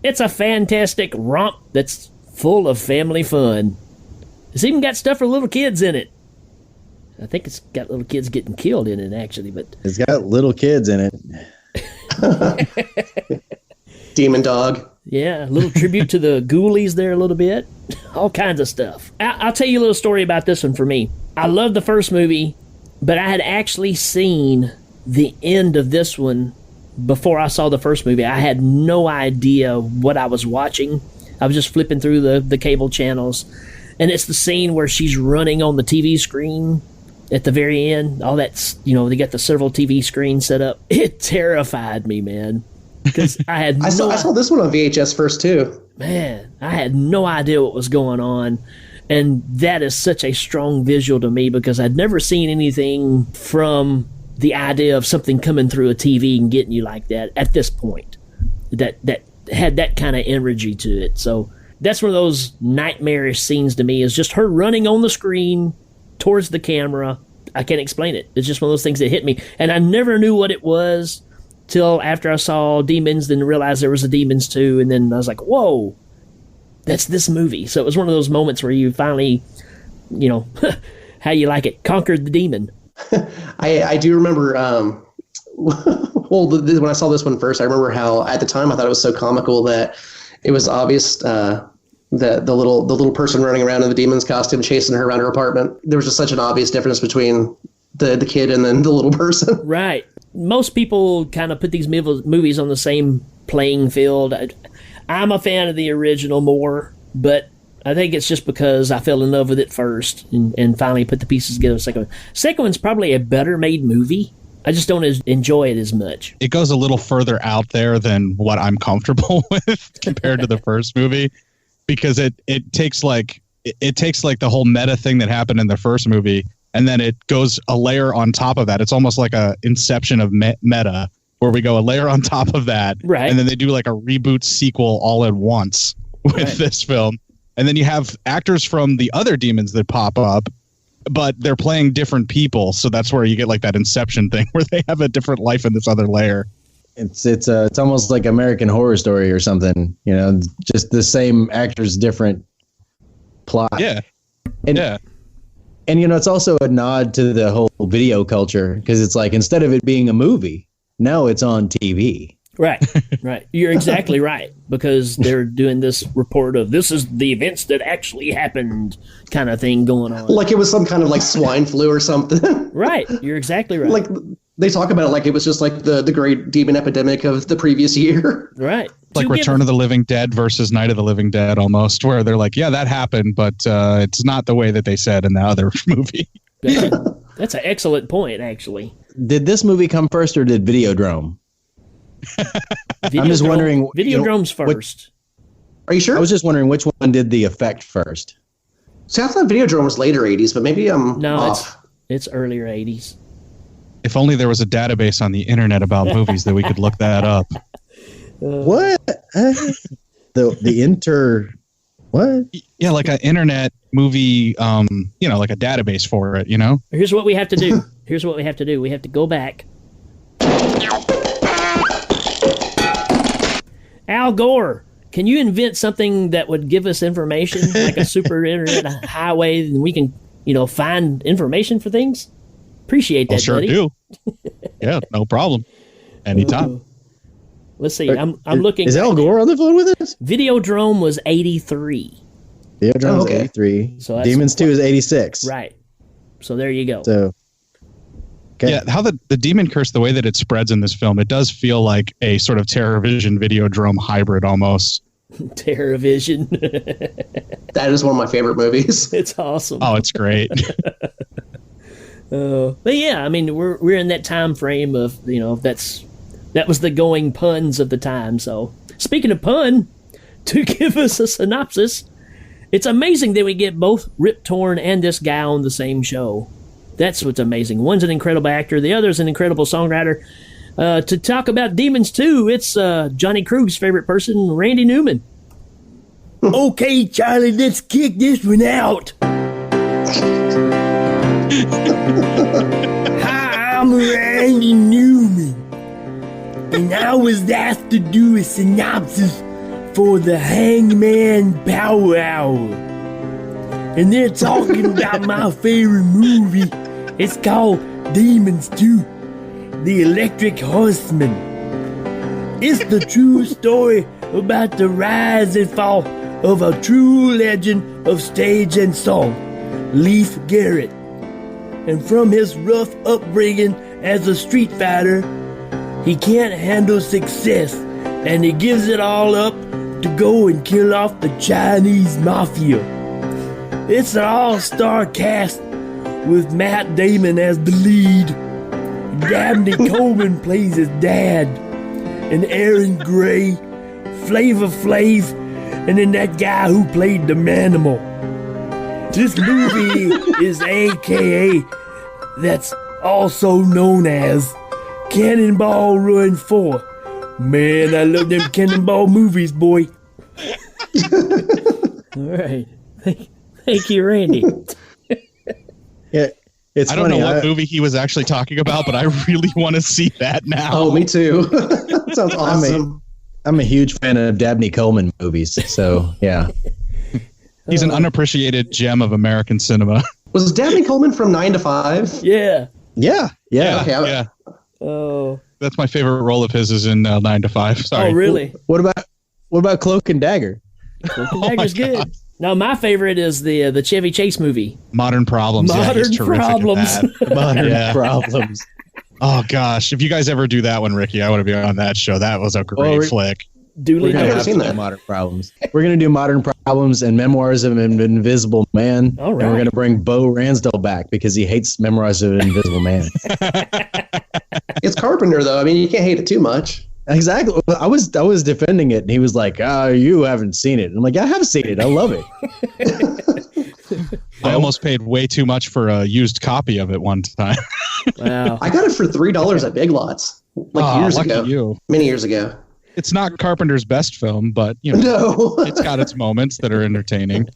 Speaker 7: It's a fantastic romp that's full of family fun. It's even got stuff for little kids in it. I think it's got little kids getting killed in it, actually. But
Speaker 8: it's got little kids in
Speaker 10: it. Demon dog.
Speaker 7: Yeah, a little tribute to the ghoulies there a little bit. All kinds of stuff. I'll tell you a little story about this one for me. I love the first movie, but I had actually seen the end of this one before I saw the first movie. I had no idea what I was watching. I was just flipping through the cable channels, and it's the scene where she's running on the TV screen at the very end. All that's, they got the several TV screens set up. It terrified me, man. Because I had
Speaker 10: I saw this one on VHS first too.
Speaker 7: Man, I had no idea what was going on, and that is such a strong visual to me because I'd never seen anything from the idea of something coming through a TV and getting you like that at this point. That had that kind of energy to it. So that's one of those nightmarish scenes to me. Is just her running on the screen towards the camera. I can't explain it. It's just one of those things that hit me, and I never knew what it was till after I saw Demons, then realized there was a Demons 2, and then I was like, whoa, that's this movie. So it was one of those moments where you finally, how you like it, conquered the demon.
Speaker 10: I do remember, when I saw this one first, I remember how at the time I thought it was so comical that it was obvious that the little person running around in the demon's costume chasing her around her apartment. There was just such an obvious difference between the kid and then the little person.
Speaker 7: Right. Most people kind of put these movies on the same playing field. I'm a fan of the original more, but I think it's just because I fell in love with it first and finally put the pieces together. Second one's probably a better made movie. I just don't enjoy it as much.
Speaker 11: It goes a little further out there than what I'm comfortable with compared to the first movie, because it takes the whole meta thing that happened in the first movie, and then it goes a layer on top of that. It's almost like a inception of meta, where we go a layer on top of that,
Speaker 7: right?
Speaker 11: And then they do like a reboot sequel all at once with this film. And then you have actors from the other Demons that pop up, but they're playing different people. So that's where you get like that Inception thing where they have a different life in this other layer.
Speaker 8: It's almost like American Horror Story or something, just the same actors, different plot.
Speaker 11: Yeah.
Speaker 8: And it's also a nod to the whole video culture, because it's like, instead of it being a movie, now it's on TV.
Speaker 7: Right. You're exactly right, because they're doing this report of this is the events that actually happened kind of thing going on.
Speaker 10: Like it was some kind of like swine flu or something.
Speaker 7: Right. You're exactly right.
Speaker 10: Like they talk about it like it was just like the great demon epidemic of the previous year.
Speaker 7: Right.
Speaker 11: Like Return of the Living Dead versus Night of the Living Dead almost, where they're like, yeah, that happened, but it's not the way that they said in the other movie.
Speaker 7: That's an excellent point, actually.
Speaker 8: Did this movie come first or did Videodrome? I'm just wondering.
Speaker 7: Videodrome's first.
Speaker 10: Are you sure?
Speaker 8: I was just wondering which one did the effect first.
Speaker 10: See, I thought Videodrome was later 80s, but maybe I'm off.
Speaker 7: It's earlier 80s.
Speaker 11: If only there was a database on the internet about movies that we could look that up.
Speaker 8: What? What?
Speaker 11: Yeah, like an internet movie, like a database for it,
Speaker 7: Here's what we have to do. We have to go back. Al Gore, can you invent something that would give us information, like a super internet highway, and we can, find information for things? Appreciate that,
Speaker 11: sure
Speaker 7: buddy.
Speaker 11: Do. Yeah, no problem. Anytime.
Speaker 7: Let's see. I'm looking.
Speaker 8: Is Al Gore on the phone with us?
Speaker 7: Videodrome was 83.
Speaker 8: Videodrome was 83.
Speaker 7: So
Speaker 8: Demons 2 is 86.
Speaker 7: Right. So there you go.
Speaker 8: So. Okay.
Speaker 11: Yeah, how the Demon Curse, the way that it spreads in this film, it does feel like a sort of Terrorvision Videodrome hybrid almost.
Speaker 7: Terrorvision.
Speaker 10: That is one of my favorite movies.
Speaker 7: It's awesome.
Speaker 11: Oh, it's great.
Speaker 7: But yeah, I mean, we're in that time frame of, that was the going puns of the time. So speaking of pun, to give us a synopsis, it's amazing that we get both Rip Torn and this guy on the same show. That's what's amazing. One's an incredible actor. The other's an incredible songwriter. To talk about Demons 2, it's Johnny Krueg's favorite person, Randy Newman.
Speaker 6: Okay, Charlie, let's kick this one out.
Speaker 14: Hi, I'm Randy Newman, and I was asked to do a synopsis for the Hangman Power Hour. And they're talking about my favorite movie. It's called Demons 2, The Electric Horseman. It's the true story about the rise and fall of a true legend of stage and song, Leif Garrett. And from his rough upbringing as a street fighter, he can't handle success, and he gives it all up to go and kill off the Chinese mafia. It's an all-star cast with Matt Damon as the lead. Dabney Coleman plays his dad, and Aaron Gray, Flavor Flav, and then that guy who played the Manimal. This movie is AKA, that's also known as Cannonball Run 4. Man, I love them Cannonball movies, boy.
Speaker 7: All right. Thank you, Randy.
Speaker 8: Yeah, it's
Speaker 11: I don't know what movie he was actually talking about, but I really want to see that now.
Speaker 10: Oh, me too. Sounds awesome.
Speaker 8: I'm a huge fan of Dabney Coleman movies, so yeah.
Speaker 11: He's an unappreciated gem of American cinema.
Speaker 10: Was Dabney Coleman from 9 to 5?
Speaker 7: Yeah.
Speaker 8: Yeah.
Speaker 10: Okay,
Speaker 11: yeah.
Speaker 7: Oh.
Speaker 11: That's my favorite role of his is in 9 to 5. Sorry.
Speaker 7: Oh, really?
Speaker 8: What about Cloak and Dagger?
Speaker 7: Cloak and Dagger's good. No, my favorite is the Chevy Chase movie.
Speaker 11: Modern Problems.
Speaker 7: Modern Problems.
Speaker 8: Modern Problems.
Speaker 11: Oh gosh, if you guys ever do that one, Ricky, I want to be on that show. That was a great flick.
Speaker 7: Duly
Speaker 8: I've never seen that. Modern Problems. We're gonna do Modern Problems and Memoirs of an Invisible Man.
Speaker 7: All right.
Speaker 8: And we're gonna bring Bo Ransdell back because he hates Memoirs of an Invisible Man.
Speaker 10: It's Carpenter, though. I mean, you can't hate it too much.
Speaker 8: Exactly. I was defending it, and he was like, you haven't seen it. And I'm like, I have seen it. I love it.
Speaker 11: I almost paid way too much for a used copy of it one time.
Speaker 7: Wow.
Speaker 10: I got it for $3 at Big Lots, years ago.
Speaker 11: You.
Speaker 10: Many years ago.
Speaker 11: It's not Carpenter's best film, but it's got its moments that are entertaining.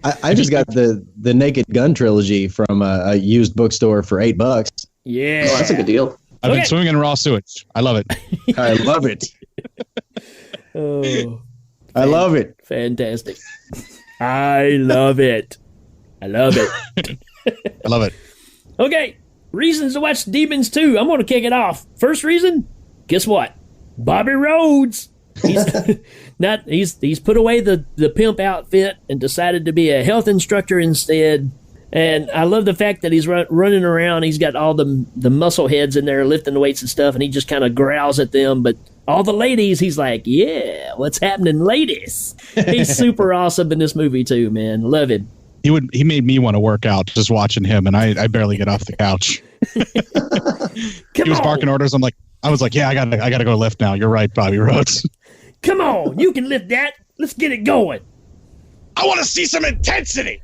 Speaker 8: I just got the Naked Gun trilogy from a used bookstore for $8.
Speaker 7: Yeah.
Speaker 10: Oh, that's a good deal.
Speaker 11: I've been swimming in raw sewage. I love it.
Speaker 8: I love it.
Speaker 7: Oh,
Speaker 8: I love it.
Speaker 7: Fantastic. I love it. I love it.
Speaker 11: I love it.
Speaker 7: Okay, reasons to watch Demons 2. I'm going to kick it off. First reason, guess what? Bobby Rhodes. He's put away the pimp outfit and decided to be a health instructor instead. And I love the fact that he's running around. He's got all the muscle heads in there lifting the weights and stuff, and he just kind of growls at them. But all the ladies, he's like, yeah, what's happening, ladies? He's super awesome in this movie, too, man. Love him.
Speaker 11: He made me want to work out just watching him, and I barely get off the couch. He was barking orders. I was like, yeah, I gotta go lift now. You're right, Bobby Rhodes.
Speaker 7: Come on, you can lift that. Let's get it going.
Speaker 4: I want to see some intensity.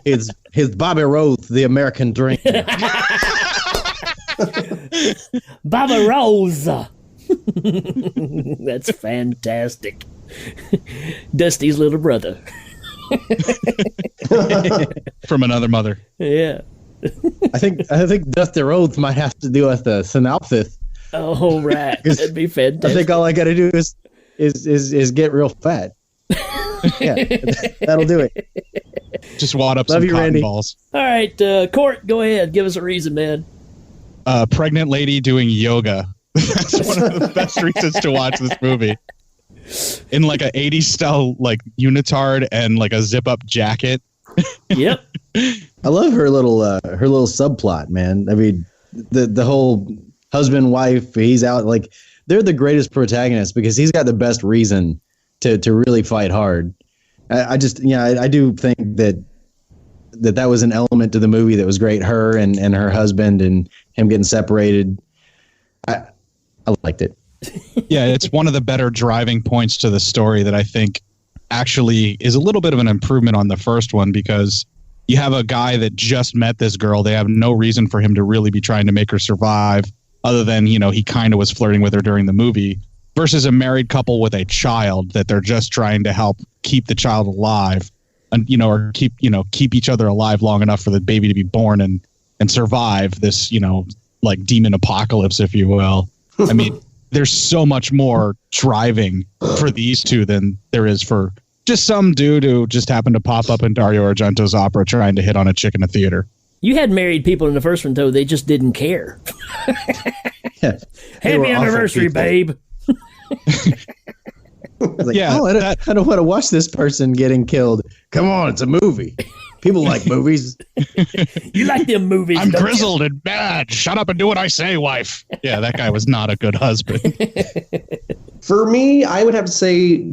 Speaker 8: His Bobby Rhodes, the American Dream.
Speaker 7: Bobby Rose. That's fantastic. Dusty's little brother.
Speaker 11: From another mother.
Speaker 7: Yeah.
Speaker 8: I think Dusty Rhodes might have to do with the synopsis.
Speaker 7: Oh, right. That'd be fantastic.
Speaker 8: I think all I got to do is get real fat. Yeah, that'll do it.
Speaker 11: Just wad up
Speaker 8: Love
Speaker 11: some
Speaker 8: you,
Speaker 11: cotton
Speaker 8: Randy.
Speaker 11: balls.
Speaker 7: All right, Cort, go ahead. Give us a reason, man.
Speaker 11: Pregnant lady doing yoga. That's one of the best reasons to watch this movie. In like a 80s style like unitard and like a zip up jacket.
Speaker 7: Yep.
Speaker 8: I love her little subplot, man. I mean, the whole husband wife, he's out, like they're the greatest protagonists because he's got the best reason to really fight hard. I do think that was an element to the movie that was great. Her and her husband and him getting separated. I liked it.
Speaker 11: Yeah, it's one of the better driving points to the story that I think actually is a little bit of an improvement on the first one, because you have a guy that just met this girl. They have no reason for him to really be trying to make her survive other than, he kind of was flirting with her during the movie, versus a married couple with a child that they're just trying to help keep the child alive. or keep each other alive long enough for the baby to be born and survive this, like demon apocalypse, if you will. I mean, there's so much more driving for these two than there is for just some dude who just happened to pop up in Dario Argento's opera trying to hit on a chick in a theater.
Speaker 7: You had married people in the first one, though. They just didn't care. Happy anniversary, babe.
Speaker 8: Like, I don't want to watch this person getting killed. Come on, it's a movie. People like movies.
Speaker 7: You like them movies.
Speaker 11: I'm grizzled and bad. Shut up and do what I say, wife. Yeah, that guy was not a good husband.
Speaker 10: For me, I would have to say,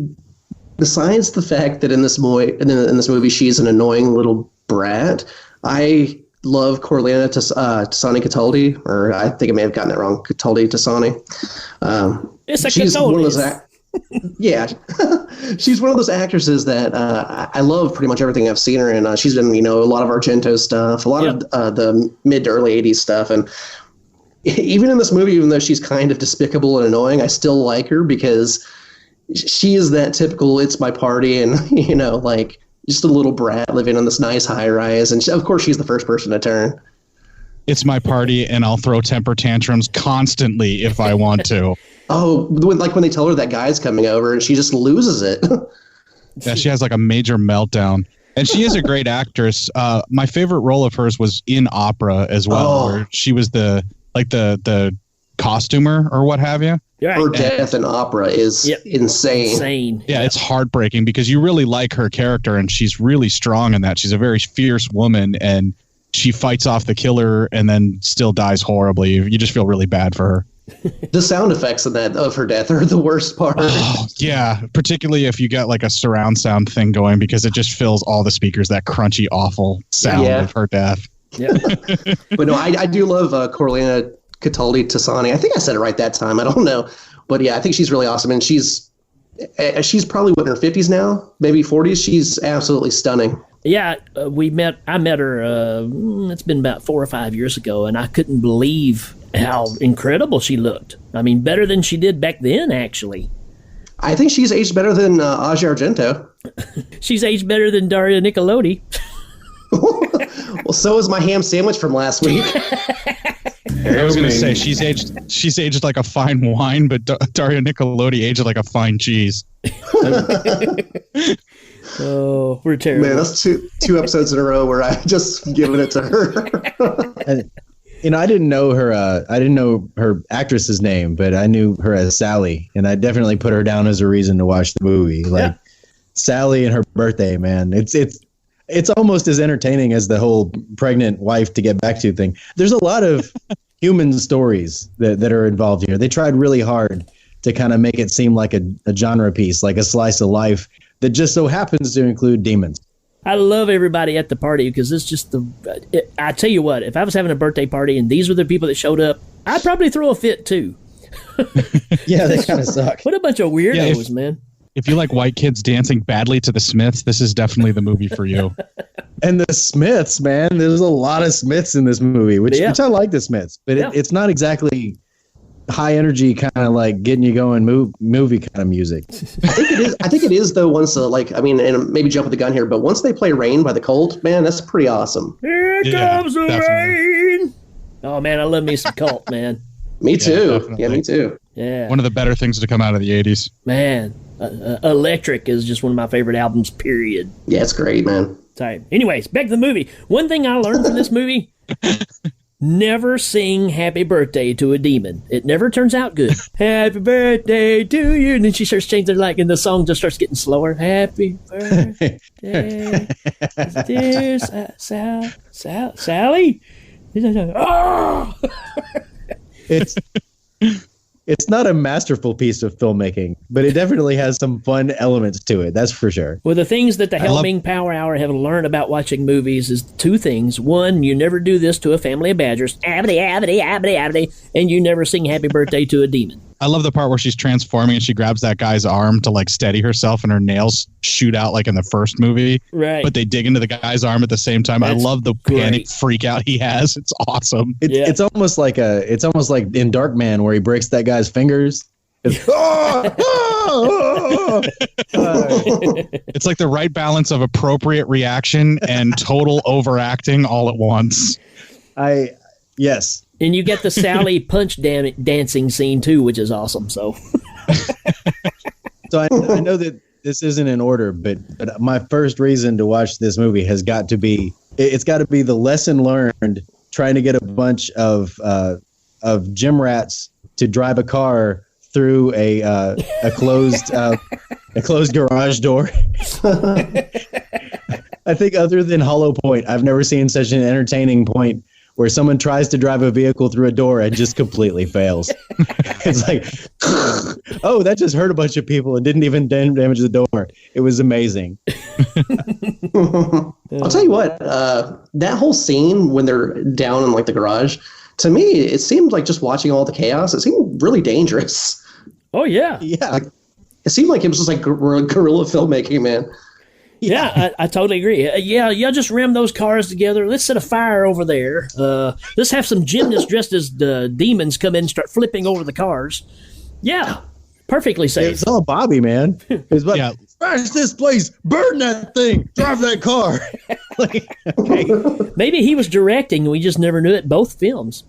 Speaker 10: besides the fact that in this movie she's an annoying little brat, I love Corleone Tassani Cataldi, or I think I may have gotten it wrong, Cataldi Tassani. She's one of those yeah, she's one of those actresses that I love pretty much everything I've seen her in. She's been, a lot of Argento stuff, a lot of the mid to early 80s stuff. And even in this movie, even though she's kind of despicable and annoying, I still like her because she is that typical it's my party and, like just a little brat living on this nice high rise. And of course, she's the first person to turn.
Speaker 11: It's my party and I'll throw temper tantrums constantly if I want to.
Speaker 10: Oh, like when they tell her that guy's coming over and she just loses it.
Speaker 11: Yeah, she has like a major meltdown. And she is a great actress. My favorite role of hers was in opera as well, where she was the costumer or what have you.
Speaker 10: Yeah. Her death in opera is insane.
Speaker 11: Yeah, it's heartbreaking because you really like her character and she's really strong in that. She's a very fierce woman and she fights off the killer and then still dies horribly. You just feel really bad for her.
Speaker 10: The sound effects of her death are the worst part.
Speaker 11: Oh, yeah, particularly if you got like a surround sound thing going because it just fills all the speakers, that crunchy, awful sound of her death.
Speaker 10: Yeah. But no, I do love Corleone Cataldi Tassani. I think I said it right that time. I don't know. But yeah, I think she's really awesome. And she's probably in her 50s now, maybe 40s. She's absolutely stunning.
Speaker 7: Yeah, I met her, it's been about 4 or 5 years ago, and I couldn't believe how incredible she looked. I mean, better than she did back then, actually.
Speaker 10: I think she's aged better than Asia Argento.
Speaker 7: She's aged better than Daria Nicolodi.
Speaker 10: Well, so is my ham sandwich from last week.
Speaker 11: I was going to say, she's aged like a fine wine, but Daria Nicolodi aged like a fine cheese.
Speaker 7: Oh, we're terrible.
Speaker 10: Man, that's two episodes in a row where I just given it to her.
Speaker 8: And, I didn't know her actress's name, but I knew her as Sally, and I definitely put her down as a reason to watch the movie. Like Sally and her birthday, man. It's almost as entertaining as the whole pregnant wife to get back to thing. There's a lot of human stories that are involved here. They tried really hard to kind of make it seem like a genre piece, like a slice of life that just so happens to include demons.
Speaker 7: I love everybody at the party because it's just I tell you what, if I was having a birthday party and these were the people that showed up, I'd probably throw a fit too.
Speaker 8: Yeah, they kind of suck.
Speaker 7: What a bunch of weirdos, man.
Speaker 11: If you like white kids dancing badly to the Smiths, this is definitely the movie for you.
Speaker 8: And the Smiths, man, there's a lot of Smiths in this movie, which I like the Smiths, but it's not exactly high energy kind of like getting you going movie kind of music.
Speaker 10: I think it is though. Once and maybe jump with the gun here, but once they play "Rain" by the Cult, man, that's pretty awesome.
Speaker 7: Here comes the rain. Oh man, I love me some Cult, man.
Speaker 10: Me too. Yeah, me too.
Speaker 7: Yeah,
Speaker 11: one of the better things to come out of the 80s.
Speaker 7: Man, Electric is just one of my favorite albums. Period.
Speaker 10: Yeah, it's great, man.
Speaker 7: Sorry. Anyways, back to the movie. One thing I learned from this movie. Never sing happy birthday to a demon. It never turns out good. Happy birthday to you. And then she starts changing and the song just starts getting slower. Happy birthday, dear Sally. Oh!
Speaker 8: It's not a masterful piece of filmmaking, but it definitely has some fun elements to it. That's for sure.
Speaker 7: Well, the things that the Ming Power Hour have learned about watching movies is two things. One, you never do this to a family of badgers. Abity, abity, abity, abity. And you never sing happy birthday to a demon.
Speaker 11: I love the part where she's transforming and she grabs that guy's arm to like steady herself and her nails shoot out like in the first movie.
Speaker 7: Right.
Speaker 11: But they dig into the guy's arm at the same time. I love the panic freak out he has. It's awesome.
Speaker 8: It's almost like in Darkman where he breaks that guy's fingers
Speaker 11: It's like the right balance of appropriate reaction and total overacting all at once.
Speaker 8: Yes.
Speaker 7: And you get the Sally punch dancing scene too, which is awesome. So
Speaker 8: I know that this isn't in order, but my first reason to watch this movie has got to be, it's got to be the lesson learned trying to get a bunch of gym rats to drive a car through a closed garage door. I think other than Hollow Point, I've never seen such an entertaining point where someone tries to drive a vehicle through a door and just completely fails. It's like, oh, that just hurt a bunch of people and didn't even damage the door. It was amazing.
Speaker 10: I'll tell you what, that whole scene when they're down in like the garage, to me, it seemed like just watching all the chaos. It seemed really dangerous.
Speaker 7: Oh yeah,
Speaker 8: yeah.
Speaker 10: Like, it seemed like it was just like guerrilla filmmaking, man.
Speaker 7: Yeah, I totally agree. Y'all just ram those cars together. Let's set a fire over there. Let's have some gymnasts dressed as demons come in and start flipping over the cars. Yeah, perfectly safe.
Speaker 8: It's all Bobby, man. It's like, smash this place, burn that thing, drive that car.
Speaker 7: Okay. Maybe he was directing and we just never knew it. Both films.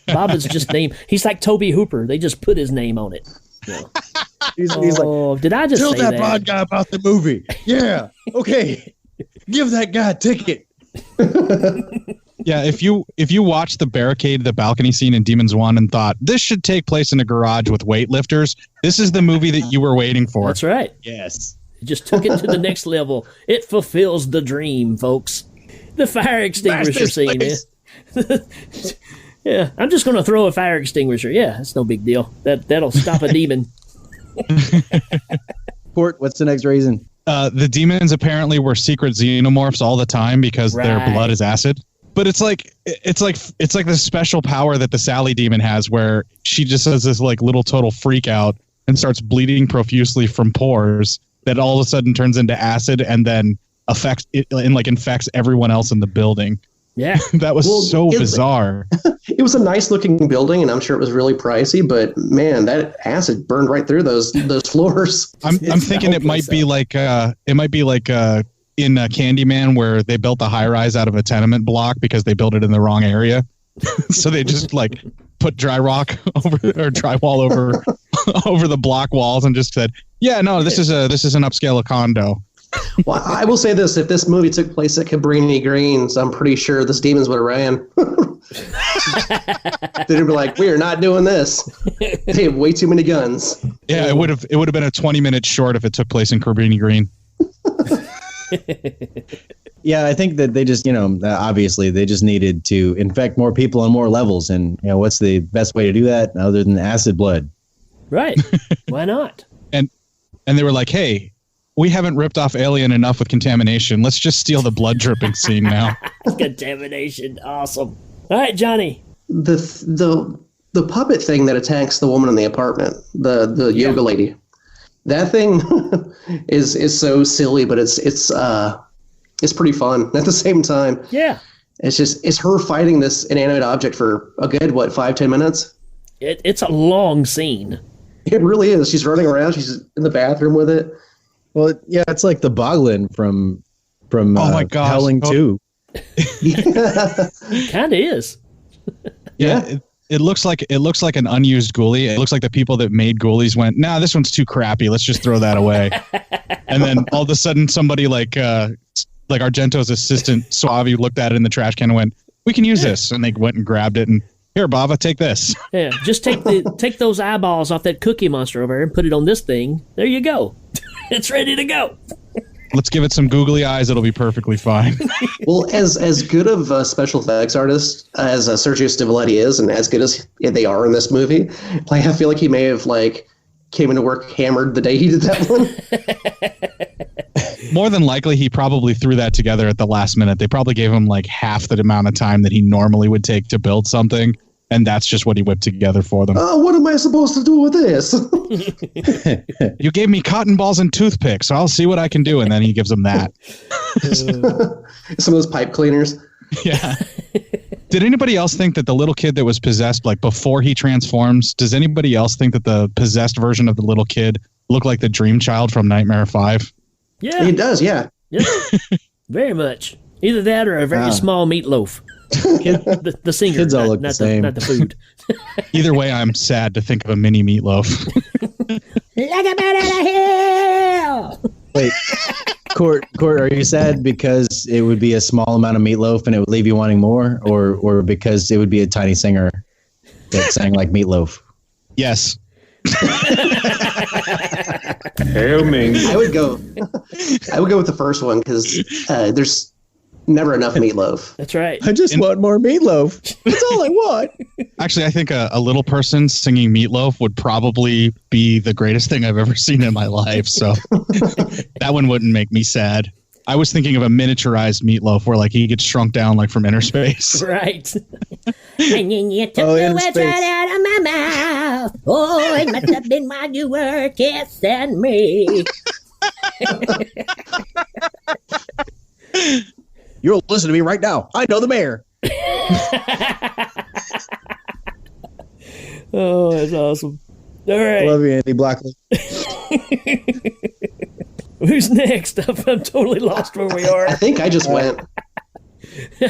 Speaker 7: Bob is just named. He's like Toby Hooper. They just put his name on it. Yeah.
Speaker 8: He's like,
Speaker 7: did I just
Speaker 8: tell
Speaker 7: say
Speaker 8: that
Speaker 7: that?
Speaker 8: bad guy about the movie? Yeah. Okay. Give that guy a ticket.
Speaker 11: Yeah, if you watched the barricade, the balcony scene in Demons 1 and thought, this should take place in a garage with weightlifters, this is the movie that you were waiting for.
Speaker 7: That's right.
Speaker 8: Yes.
Speaker 7: It just took it to the next level. It fulfills the dream, folks. The fire extinguisher scene. Yeah, I'm just going to throw a fire extinguisher. Yeah, it's no big deal. That'll stop a demon.
Speaker 8: Cort, what's the next reason?
Speaker 11: The demons apparently were secret xenomorphs all the time because their blood is acid. But it's like this special power that the Sally demon has, where she just has this like little total freak out and starts bleeding profusely from pores that all of a sudden turns into acid and then infects everyone else in the building.
Speaker 7: Yeah,
Speaker 11: that was so bizarre.
Speaker 10: It was a nice looking building, and I'm sure it was really pricey. But man, that acid burned right through those floors.
Speaker 11: I'm thinking it might be like in Candyman, where they built the high rise out of a tenement block because they built it in the wrong area. So they just like put dry rock over or drywall over the block walls and just said, "Yeah, no, this is an upscale condo."
Speaker 10: Well, I will say this: if this movie took place at Cabrini Greens, I'm pretty sure this demons would have ran. They'd be like, "We are not doing this. They have way too many guns."
Speaker 11: Yeah, it would have been a 20-minute short if it took place in Cabrini Green.
Speaker 8: Yeah, I think that they just, obviously they just needed to infect more people on more levels, and what's the best way to do that other than acid blood?
Speaker 7: Right? Why not?
Speaker 11: And they were like, "Hey, we haven't ripped off Alien enough with contamination. Let's just steal the blood dripping scene now."
Speaker 7: Contamination, awesome. All right, Johnny.
Speaker 10: The puppet thing that attacks the woman in the apartment, the yoga lady, that thing is so silly, but it's pretty fun at the same time.
Speaker 7: Yeah.
Speaker 10: It's her fighting this inanimate object for a good 5-10 minutes.
Speaker 7: It's a long scene.
Speaker 10: It really is. She's running around. She's in the bathroom with it.
Speaker 8: Well, yeah, it's like the Boglin from
Speaker 11: oh my gosh.
Speaker 8: Howling 2.
Speaker 7: Kind of is.
Speaker 11: Yeah. It looks like an unused ghoulie. It looks like the people that made ghoulies went, "Nah, this one's too crappy. Let's just throw that away." And then all of a sudden, somebody like Argento's assistant Suavi looked at it in the trash can and went, "We can use this." And they went and grabbed it and, "Here, Bava, take this."
Speaker 7: Yeah, just take those eyeballs off that Cookie Monster over there and put it on this thing. There you go. It's ready to go.
Speaker 11: Let's give it some googly eyes. It'll be perfectly fine.
Speaker 10: Well, as good of a special effects artist as Sergio Stivoletti is, and as good as they are in this movie, I feel like he may have came into work hammered the day he did that one.
Speaker 11: More than likely, he probably threw that together at the last minute. They probably gave him half the amount of time that he normally would take to build something. And that's just what he whipped together for them.
Speaker 10: What am I supposed to do with this?
Speaker 11: You gave me cotton balls and toothpicks, so I'll see what I can do. And then he gives them that.
Speaker 10: Some of those pipe cleaners.
Speaker 11: Yeah. Did anybody else think that the little kid that was possessed, like before he transforms, does anybody else think that the possessed version of the little kid looked like the dream child from Nightmare 5?
Speaker 7: Yeah.
Speaker 10: It does, yeah.
Speaker 7: Very much. Either that or a very small meatloaf. The singer,
Speaker 8: kids all look the same.
Speaker 7: Not the food.
Speaker 11: Either way, I'm sad to think of a mini meatloaf.
Speaker 13: Like a bat out of hell!
Speaker 8: Wait, Cort, are you sad because it would be a small amount of meatloaf and it would leave you wanting more, or because it would be a tiny singer that sang like meatloaf?
Speaker 11: Yes.
Speaker 6: Hail Ming.
Speaker 10: I would go with the first one because there's never enough meatloaf.
Speaker 7: That's right.
Speaker 8: I just want more meatloaf. That's all I want.
Speaker 11: Actually, I think a little person singing Meatloaf would probably be the greatest thing I've ever seen in my life. So that one wouldn't make me sad. I was thinking of a miniaturized Meatloaf where like he gets shrunk down like from inner space.
Speaker 7: Right.
Speaker 13: And then you took the words right out of my mouth. Oh, it must have been while you were kissing me.
Speaker 8: You'll listen to me right now. I know the mayor.
Speaker 7: Oh, that's awesome. All right.
Speaker 8: Love you, Andy Blackley.
Speaker 7: Who's next? I'm totally lost where we are.
Speaker 10: I think I just went.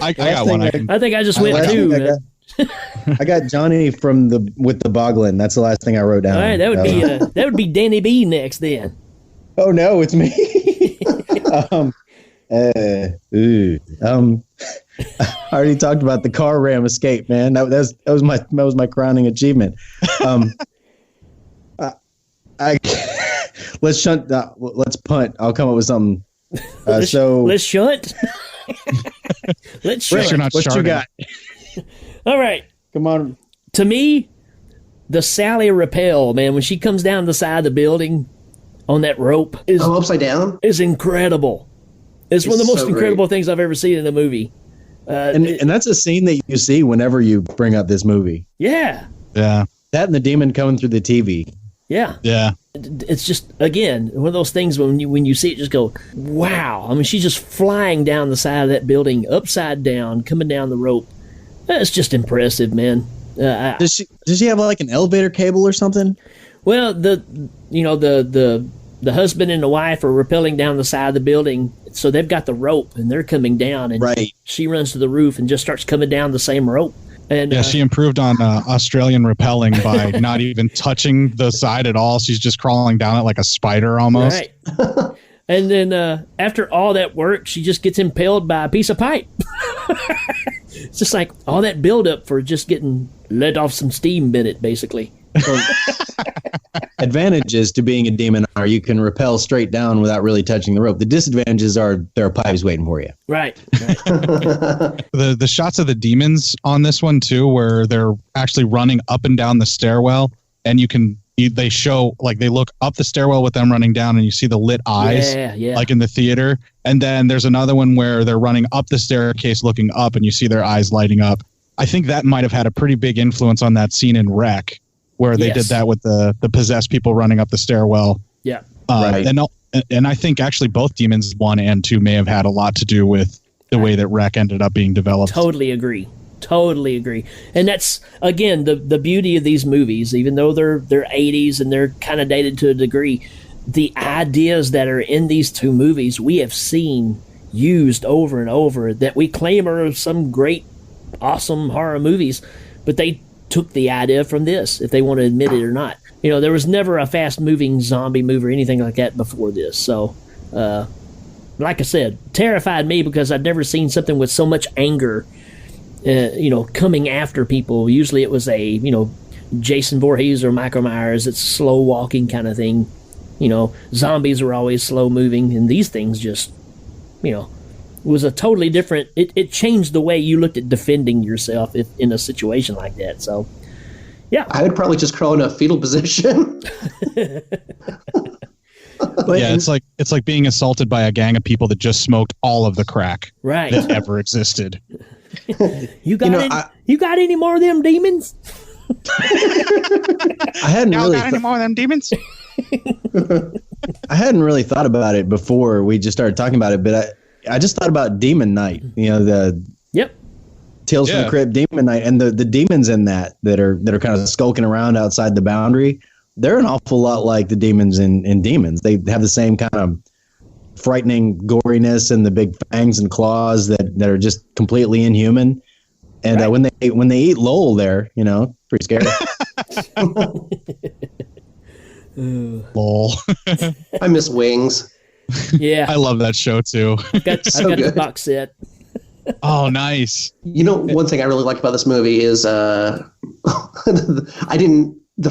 Speaker 11: I got one.
Speaker 7: I think I just went too.
Speaker 8: I got Johnny with the Boglin. That's the last thing I wrote down.
Speaker 7: All right, that would be Danny B next then.
Speaker 8: Oh no, it's me. I already talked about the car ram escape, man. That was my crowning achievement. Let's punt. I'll come up with something.
Speaker 7: Let's shunt. Let's shunt.
Speaker 8: What you got?
Speaker 7: All right.
Speaker 8: Come on.
Speaker 7: To me, the Sally rappel, man, when she comes down the side of the building on that rope is
Speaker 10: upside down
Speaker 7: is incredible. It's one of the most incredible things I've ever seen in a movie.
Speaker 8: And that's a scene that you see whenever you bring up this movie.
Speaker 7: Yeah.
Speaker 11: Yeah.
Speaker 8: That and the demon coming through the TV.
Speaker 7: Yeah.
Speaker 11: Yeah.
Speaker 7: It's just, again, one of those things when you see it, just go, wow. I mean, she's just flying down the side of that building, upside down, coming down the rope. It's just impressive, man.
Speaker 8: Does she have like an elevator cable or something?
Speaker 7: Well, the husband and the wife are rappelling down the side of the building, so they've got the rope and they're coming down, and she runs to the roof and just starts coming down the same rope. And
Speaker 11: yeah, she improved on Australian rappelling by not even touching the side at all. She's just crawling down it like a spider almost.
Speaker 7: Right. And then after all that work, she just gets impaled by a piece of pipe. It's just like all that buildup for just getting let off some steam in it, basically.
Speaker 8: So, advantages to being a demon are you can rappel straight down without really touching the rope. The disadvantages are there are pipes waiting for you.
Speaker 7: Right.
Speaker 11: The shots of the demons on this one too, where they're actually running up and down the stairwell, and they show like they look up the stairwell with them running down, and you see the lit eyes, like in the theater. And then there's another one where they're running up the staircase looking up, and you see their eyes lighting up. I think that might have had a pretty big influence on that scene in Wreck, where they did that with the possessed people running up the stairwell.
Speaker 7: Yeah.
Speaker 8: Right.
Speaker 11: And I think actually both Demons 1 and 2 may have had a lot to do with the way that Wreck ended up being developed.
Speaker 7: Totally agree. And that's, again, the beauty of these movies, even though they're 80s and they're kind of dated to a degree, the ideas that are in these two movies we have seen used over and over that we claim are some great, awesome horror movies, but they took the idea from this, if they want to admit it or not. You know, there was never a fast-moving zombie movie or anything like that before this. So, like I said, terrified me because I'd never seen something with so much anger, coming after people. Usually it was a, Jason Voorhees or Michael Myers. It's slow walking kind of thing. Zombies were always slow moving, and these things just, was a totally different. It changed the way you looked at defending yourself in a situation like that. So, yeah,
Speaker 10: I would probably just crawl in a fetal position.
Speaker 11: It's like being assaulted by a gang of people that just smoked all of the crack that ever existed.
Speaker 7: You got any more of them demons?
Speaker 8: I hadn't really
Speaker 11: got any more of them demons.
Speaker 8: I hadn't really thought about it before we just started talking about it, but I just thought about Demon Night. Tales from the Crypt Demon Night, and the demons in that are kind of skulking around outside the boundary. They're an awful lot like the demons in Demons. They have the same kind of frightening goriness and the big fangs and claws that are just completely inhuman. And when they eat Lowell, there, pretty scary.
Speaker 11: Lol.
Speaker 10: I miss Wings.
Speaker 7: Yeah,
Speaker 11: I love that show too.
Speaker 7: I've got the box set.
Speaker 11: Oh, nice.
Speaker 10: One thing I really like about this movie is the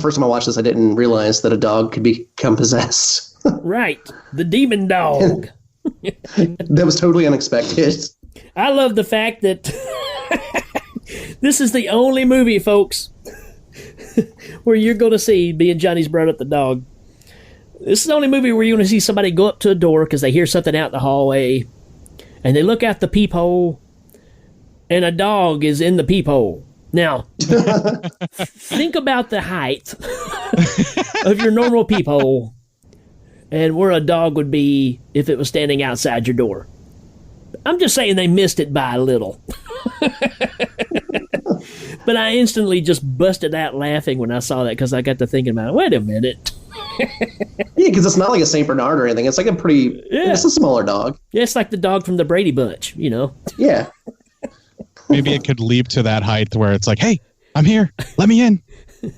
Speaker 10: first time I watched this, I didn't realize that a dog could become possessed.
Speaker 7: Right. The demon dog.
Speaker 10: That was totally unexpected.
Speaker 7: I love the fact that this is the only movie, folks, where you're going to see, being Johnny's brought up the dog, this is the only movie where you're going to see somebody go up to a door because they hear something out in the hallway, and they look out the peephole, and a dog is in the peephole. Now, think about the height of your normal peephole and where a dog would be if it was standing outside your door. I'm just saying they missed it by a little. But I instantly just busted out laughing when I saw that because I got to thinking about it. Wait a minute.
Speaker 10: Yeah, because it's not like a St. Bernard or anything. It's like it's a smaller dog.
Speaker 7: Yeah, it's like the dog from the Brady Bunch,
Speaker 10: Yeah.
Speaker 11: Maybe it could leap to that height where it's like, hey, I'm here. Let me in.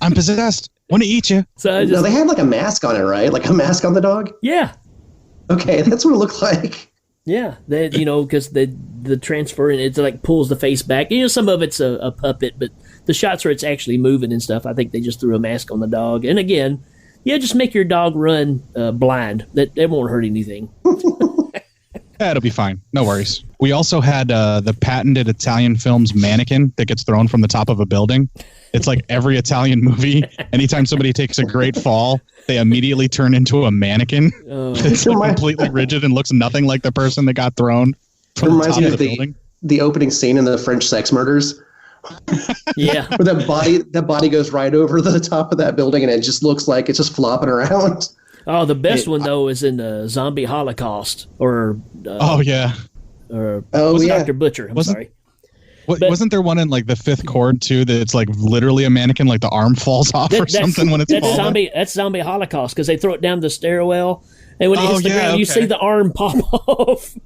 Speaker 11: I'm possessed. Want to eat you.
Speaker 10: So no, they had like a mask on it, right? Like a mask on the dog?
Speaker 7: Yeah.
Speaker 10: Okay, that's what it looked like.
Speaker 7: Yeah, because the transfer, and it like pulls the face back. Some of it's a puppet, but the shots where it's actually moving and stuff, I think they just threw a mask on the dog. And again, just make your dog run blind. That won't hurt anything.
Speaker 11: Yeah, it'll be fine. No worries. We also had the patented Italian film's mannequin that gets thrown from the top of a building. It's like every Italian movie. Anytime somebody takes a great fall, they immediately turn into a mannequin. It's like completely rigid and looks nothing like the person that got thrown from the top of the building.
Speaker 10: The opening scene in the French Sex Murders.
Speaker 7: Yeah.
Speaker 10: Where that body goes right over the top of that building and it just looks like it's just flopping around.
Speaker 7: Oh, the best one though is in the Zombie Holocaust, or Dr. Butcher. Sorry.
Speaker 11: Wasn't there one in like the Fifth Chord too that it's like literally a mannequin, like the arm falls off or something when it's falling?
Speaker 7: That's Zombie Holocaust because they throw it down the stairwell, and when it hits the ground, you see the arm pop off,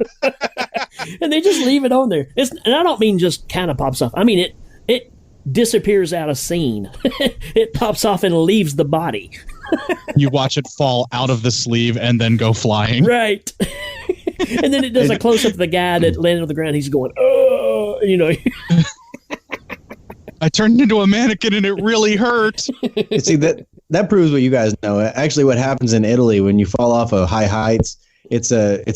Speaker 7: and they just leave it on there. And I don't mean just kind of pops off. I mean it disappears out of scene. It pops off and leaves the body.
Speaker 11: You watch it fall out of the sleeve and then go flying.
Speaker 7: Right. And then it does a close-up of the guy that landed on the ground. He's going, oh,
Speaker 11: I turned into a mannequin and it really hurt.
Speaker 8: See, that proves what you guys know. Actually, what happens in Italy when you fall off of high heights, it's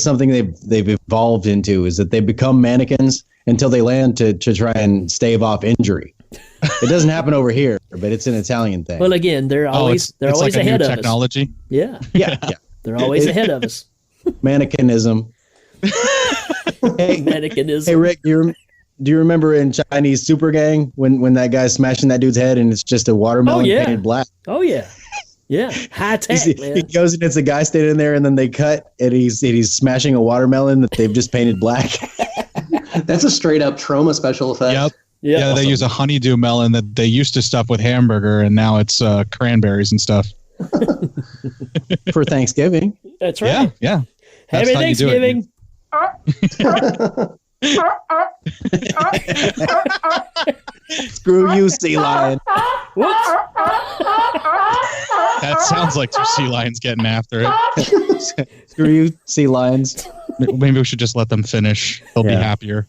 Speaker 8: something they've evolved into, is that they become mannequins until they land to try and stave off injury. It doesn't happen over here, but it's an Italian thing.
Speaker 7: Well, again, they're always
Speaker 11: like
Speaker 7: ahead of
Speaker 11: technology.
Speaker 7: us. Yeah. They're always ahead of us.
Speaker 8: Mannequinism.
Speaker 7: Mannequinism.
Speaker 8: Hey, Rick, do you remember in Chinese Super Gang when that guy's smashing that dude's head and it's just a watermelon painted black?
Speaker 7: Oh yeah, yeah, high tech.
Speaker 8: He goes and it's a guy standing there, and then they cut and he's smashing a watermelon that they've just painted black.
Speaker 10: That's a straight up trauma special effect.
Speaker 11: Yep.
Speaker 7: Yeah,
Speaker 11: awesome. They use a honeydew melon that they used to stuff with hamburger, and now it's cranberries and stuff.
Speaker 8: For Thanksgiving.
Speaker 7: That's right.
Speaker 11: Yeah.
Speaker 7: Happy Thanksgiving.
Speaker 8: Screw you, sea lion.
Speaker 7: Whoops.
Speaker 11: That sounds like two sea lions getting after it.
Speaker 8: Screw you, sea lions.
Speaker 11: Maybe we should just let them finish. They'll be happier.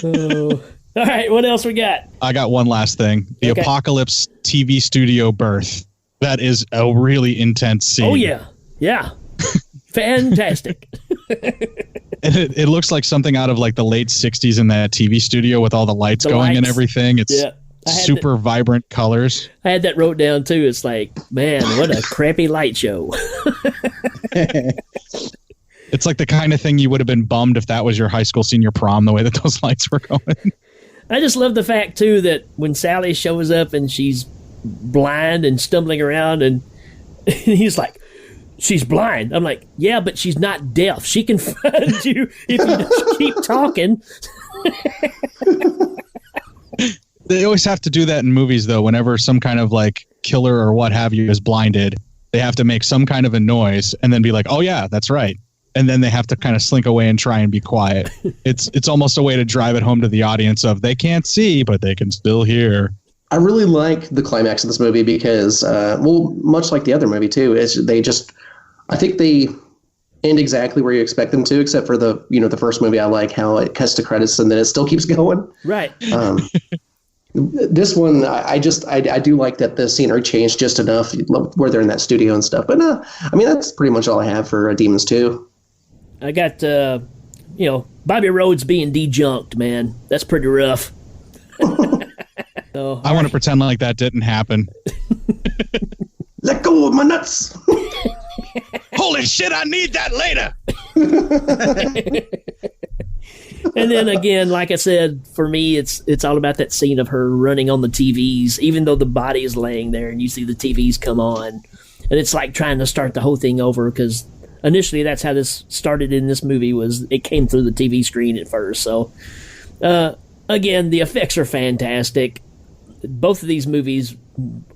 Speaker 7: All right, what else we got?
Speaker 11: I got one last thing. The Apocalypse TV studio birth. That is a really intense scene.
Speaker 7: Oh, yeah. Yeah. Fantastic.
Speaker 11: And it looks like something out of like the late 60s in that TV studio with all the lights going and everything. It's super vibrant colors.
Speaker 7: I had that wrote down too. It's like, man, what a crappy light show.
Speaker 11: It's like the kind of thing you would have been bummed if that was your high school senior prom, the way that those lights were going.
Speaker 7: I just love the fact too that when Sally shows up and she's blind and stumbling around and he's like, she's blind. I'm like, yeah, but she's not deaf. She can find you if you just keep talking.
Speaker 11: They always have to do that in movies, though. Whenever some kind of like killer or what have you is blinded, they have to make some kind of a noise and then be like, "Oh yeah, that's right," and then they have to kind of slink away and try and be quiet. It's almost a way to drive it home to the audience of they can't see, but they can still hear.
Speaker 10: I really like the climax of this movie because, much like the other movie too, I think they end exactly where you expect them to, except for the first movie. I like how it cuts to credits and then it still keeps going.
Speaker 7: Right.
Speaker 10: This one, I do like that the scenery changed just enough where they're in that studio and stuff. But that's pretty much all I have for Demons 2.
Speaker 7: I got, Bobby Rhodes being dejunked, man. That's pretty rough.
Speaker 11: I want to pretend like that didn't happen.
Speaker 10: Let go of my nuts.
Speaker 4: Holy shit, I need that later.
Speaker 7: And then again, like I said, for me, it's all about that scene of her running on the TVs, even though the body is laying there and you see the TVs come on. And it's like trying to start the whole thing over because initially that's how this started in this movie was it came through the TV screen at first. So, again, the effects are fantastic. Both of these movies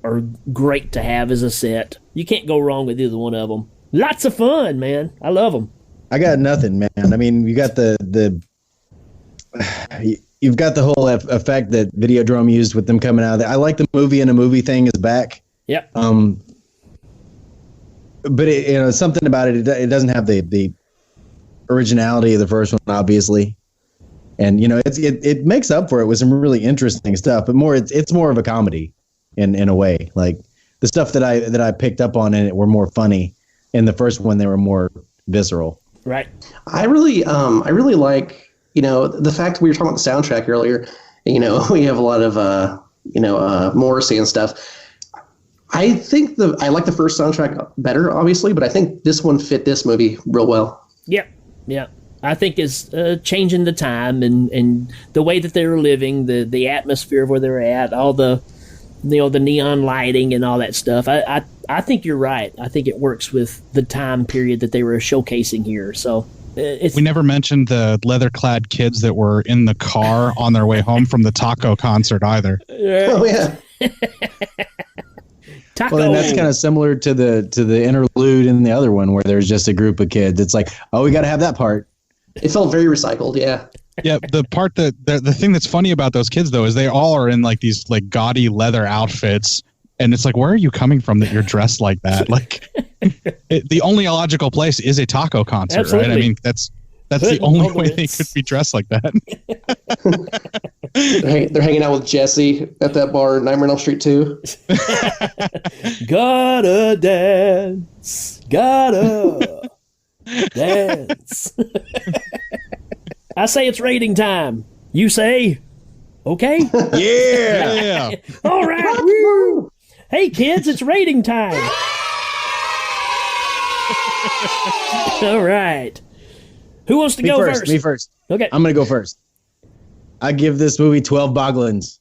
Speaker 7: are great to have as a set. You can't go wrong with either one of them. Lots of fun, man. I love them.
Speaker 8: I got nothing, man. I mean, you got you've got the whole effect that Videodrome used with them coming out of there. I like the movie and a movie thing is back.
Speaker 7: Yep.
Speaker 8: But something about it. It doesn't have the originality of the first one, obviously. And it makes up for it with some really interesting stuff, but it's more of a comedy in a way. Like the stuff that I picked up on in it were more funny. In the first one, they were more visceral.
Speaker 7: Right.
Speaker 10: I really like the fact we were talking about the soundtrack earlier. We have a lot of Morrissey and stuff. I think I like the first soundtrack better, obviously, but I think this one fit this movie real well.
Speaker 7: Yep. Yeah. I think it's changing the time and the way that they were living, the atmosphere of where they're at, all the the neon lighting and all that stuff. I think you're right. I think it works with the time period that they were showcasing here. So we
Speaker 11: never mentioned the leather-clad kids that were in the car on their way home from the taco concert either.
Speaker 10: Oh yeah.
Speaker 7: Taco.
Speaker 8: Well, and that's kind of similar to the interlude in the other one where there's just a group of kids. It's like, oh, we got to have that part.
Speaker 10: It felt very recycled, yeah.
Speaker 11: Yeah, the part the thing that's funny about those kids though is they all are in like these like gaudy leather outfits, and it's like, where are you coming from that you're dressed like that? Like, the only logical place is a taco concert,
Speaker 7: Absolutely.
Speaker 11: Right? I mean, that's the only way they could be dressed like that.
Speaker 10: They're hanging out with Jesse at that bar, Nightmare on Elm Street 2.
Speaker 7: Gotta dance, gotta dance. I say it's rating time. You say, okay?
Speaker 8: Yeah.
Speaker 7: All right. Woo. Hey, kids, it's rating time. All right. Who wants to go first?
Speaker 8: Me first.
Speaker 7: Okay.
Speaker 8: I'm going to go first. I give this movie 12 boglins.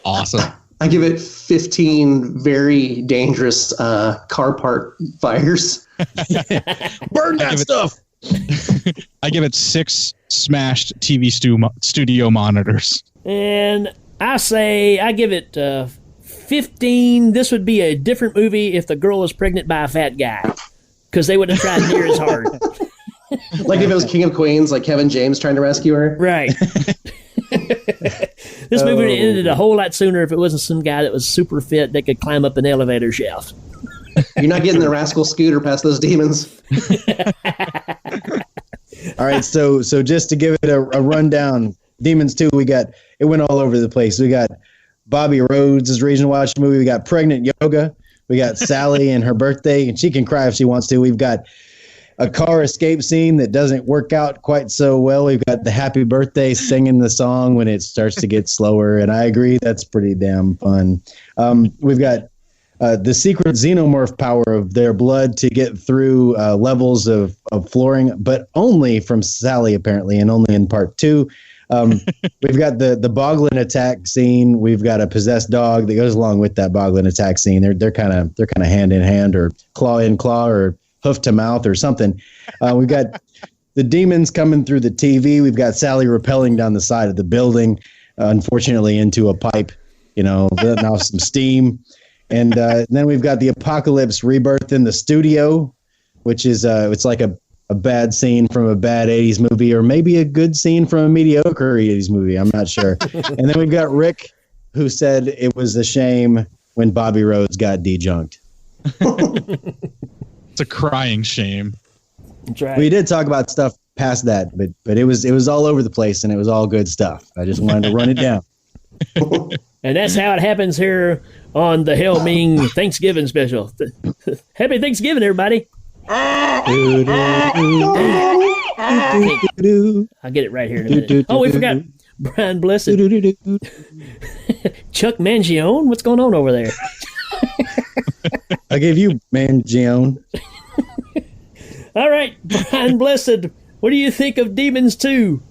Speaker 11: Awesome.
Speaker 10: I give it 15 very dangerous car part fires.
Speaker 8: Burn that stuff.
Speaker 11: I give it 6 smashed TV studio monitors.
Speaker 7: And I give it 15. This would be a different movie if the girl was pregnant by a fat guy, because they wouldn't have tried near as hard.
Speaker 10: Like if it was King of Queens, like Kevin James trying to rescue her.
Speaker 7: Right. This movie would have ended a whole lot sooner if it wasn't some guy that was super fit that could climb up an elevator shaft.
Speaker 10: You're not getting the rascal scooter past those demons.
Speaker 8: All right, so just to give it a rundown, Demons 2, it went all over the place. We got Bobby Rhodes' Region Watch movie. We got Pregnant Yoga. We got Sally and her birthday, and she can cry if she wants to. We've got a car escape scene that doesn't work out quite so well. We've got the happy birthday singing the song when it starts to get slower, and I agree that's pretty damn fun. We've got the secret xenomorph power of their blood to get through levels of flooring, but only from Sally apparently, and only in part 2. We've got the Boglin attack scene. We've got a possessed dog that goes along with that Boglin attack scene. They're kind of hand in hand, or claw in claw, or hoof to mouth, or something. We've got the demon's coming through the TV. We've got Sally rappelling down the side of the building, unfortunately into a pipe, letting off some steam. And then we've got the apocalypse rebirth in the studio, which is it's like a bad scene from a bad 80s movie, or maybe a good scene from a mediocre 80s movie. I'm not sure. And then we've got Rick, who said it was a shame when Bobby Rhodes got dejunked.
Speaker 11: It's a crying shame.
Speaker 7: That's right.
Speaker 8: We did talk about stuff past that, but it was all over the place, and it was all good stuff. I just wanted to run it down.
Speaker 7: And that's how it happens here on the Hail Ming Thanksgiving special. Happy Thanksgiving, everybody. I'll get it right here in a minute. Oh, we forgot Brian Blessed. Chuck Mangione? What's going on over there?
Speaker 8: I gave you Mangione.
Speaker 7: All right, Brian Blessed, what do you think of Demons 2?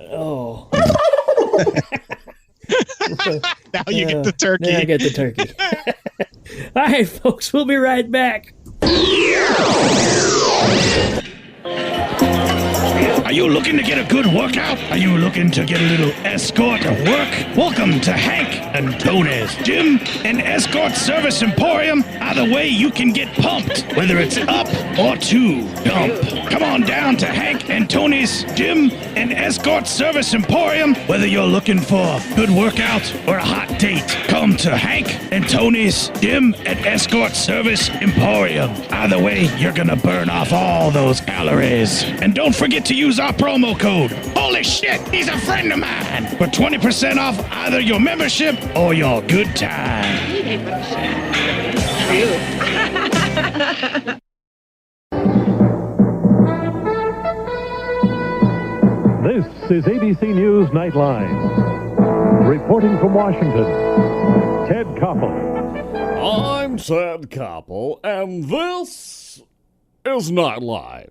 Speaker 7: Oh.
Speaker 11: Now you get the turkey.
Speaker 7: Now I get the turkey. All right, folks, we'll be right back.
Speaker 4: Are you looking to get a good workout? Are you looking to get a little escort of work? Welcome to Hank and Tony's Gym and Escort Service Emporium. Either way, you can get pumped, whether it's up or to dump. Come on down to Hank and Tony's Gym and Escort Service Emporium. Whether you're looking for a good workout or a hot date, come to Hank and Tony's Gym and Escort Service Emporium. Either way, you're gonna burn off all those calories. And don't forget to use our promo code. Holy shit, he's a friend of mine. For 20% off either your membership or your good time.
Speaker 15: This is ABC News Nightline. Reporting from Washington, Ted Koppel.
Speaker 3: I'm Ted Koppel, and this is Nightline.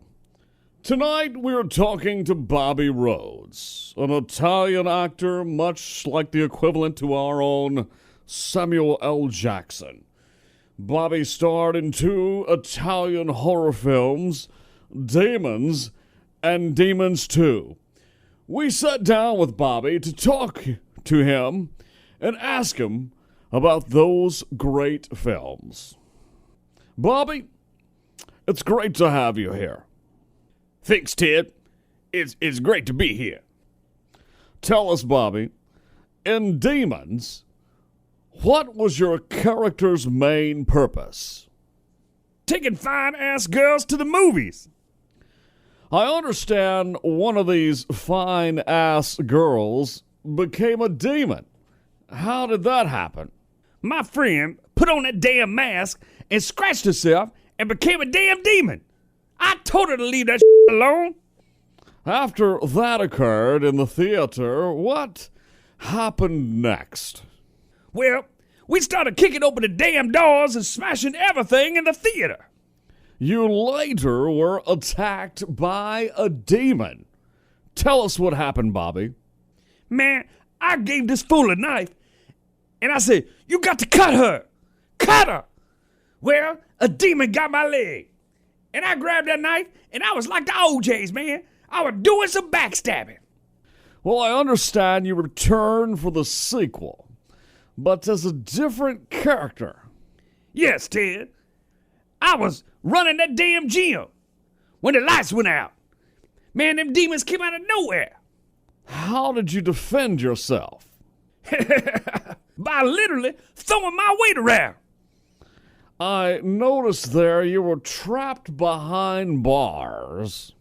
Speaker 3: Tonight, we're talking to Bobby Rhodes, an Italian actor much like the equivalent to our own Samuel L. Jackson. Bobby starred in 2 Italian horror films, Demons and Demons 2. We sat down with Bobby to talk to him and ask him about those great films. Bobby, it's great to have you here.
Speaker 16: Thanks, Ted. It's great to be here.
Speaker 3: Tell us, Bobby, in Demons, what was your character's main purpose?
Speaker 16: Taking fine-ass girls to the movies.
Speaker 3: I understand one of these fine-ass girls became a demon. How did that happen?
Speaker 16: My friend put on that damn mask and scratched herself and became a damn demon. I told her to leave that alone.
Speaker 3: After that occurred in the theater, what happened next?
Speaker 16: Well, we started kicking open the damn doors and smashing everything in the theater.
Speaker 3: You later were attacked by a demon. Tell us what happened, Bobby.
Speaker 16: Man, I gave this fool a knife, and I said, you got to cut her. Cut her. Well, a demon got my leg. And I grabbed that knife, and I was like the OJs, man. I was doing some backstabbing.
Speaker 3: Well, I understand you returned for the sequel, but as a different character.
Speaker 16: Yes, Ted. I was running that damn gym when the lights went out. Man, them demons came out of nowhere.
Speaker 3: How did you defend yourself?
Speaker 16: By literally throwing my weight around.
Speaker 3: I noticed there you were trapped behind bars.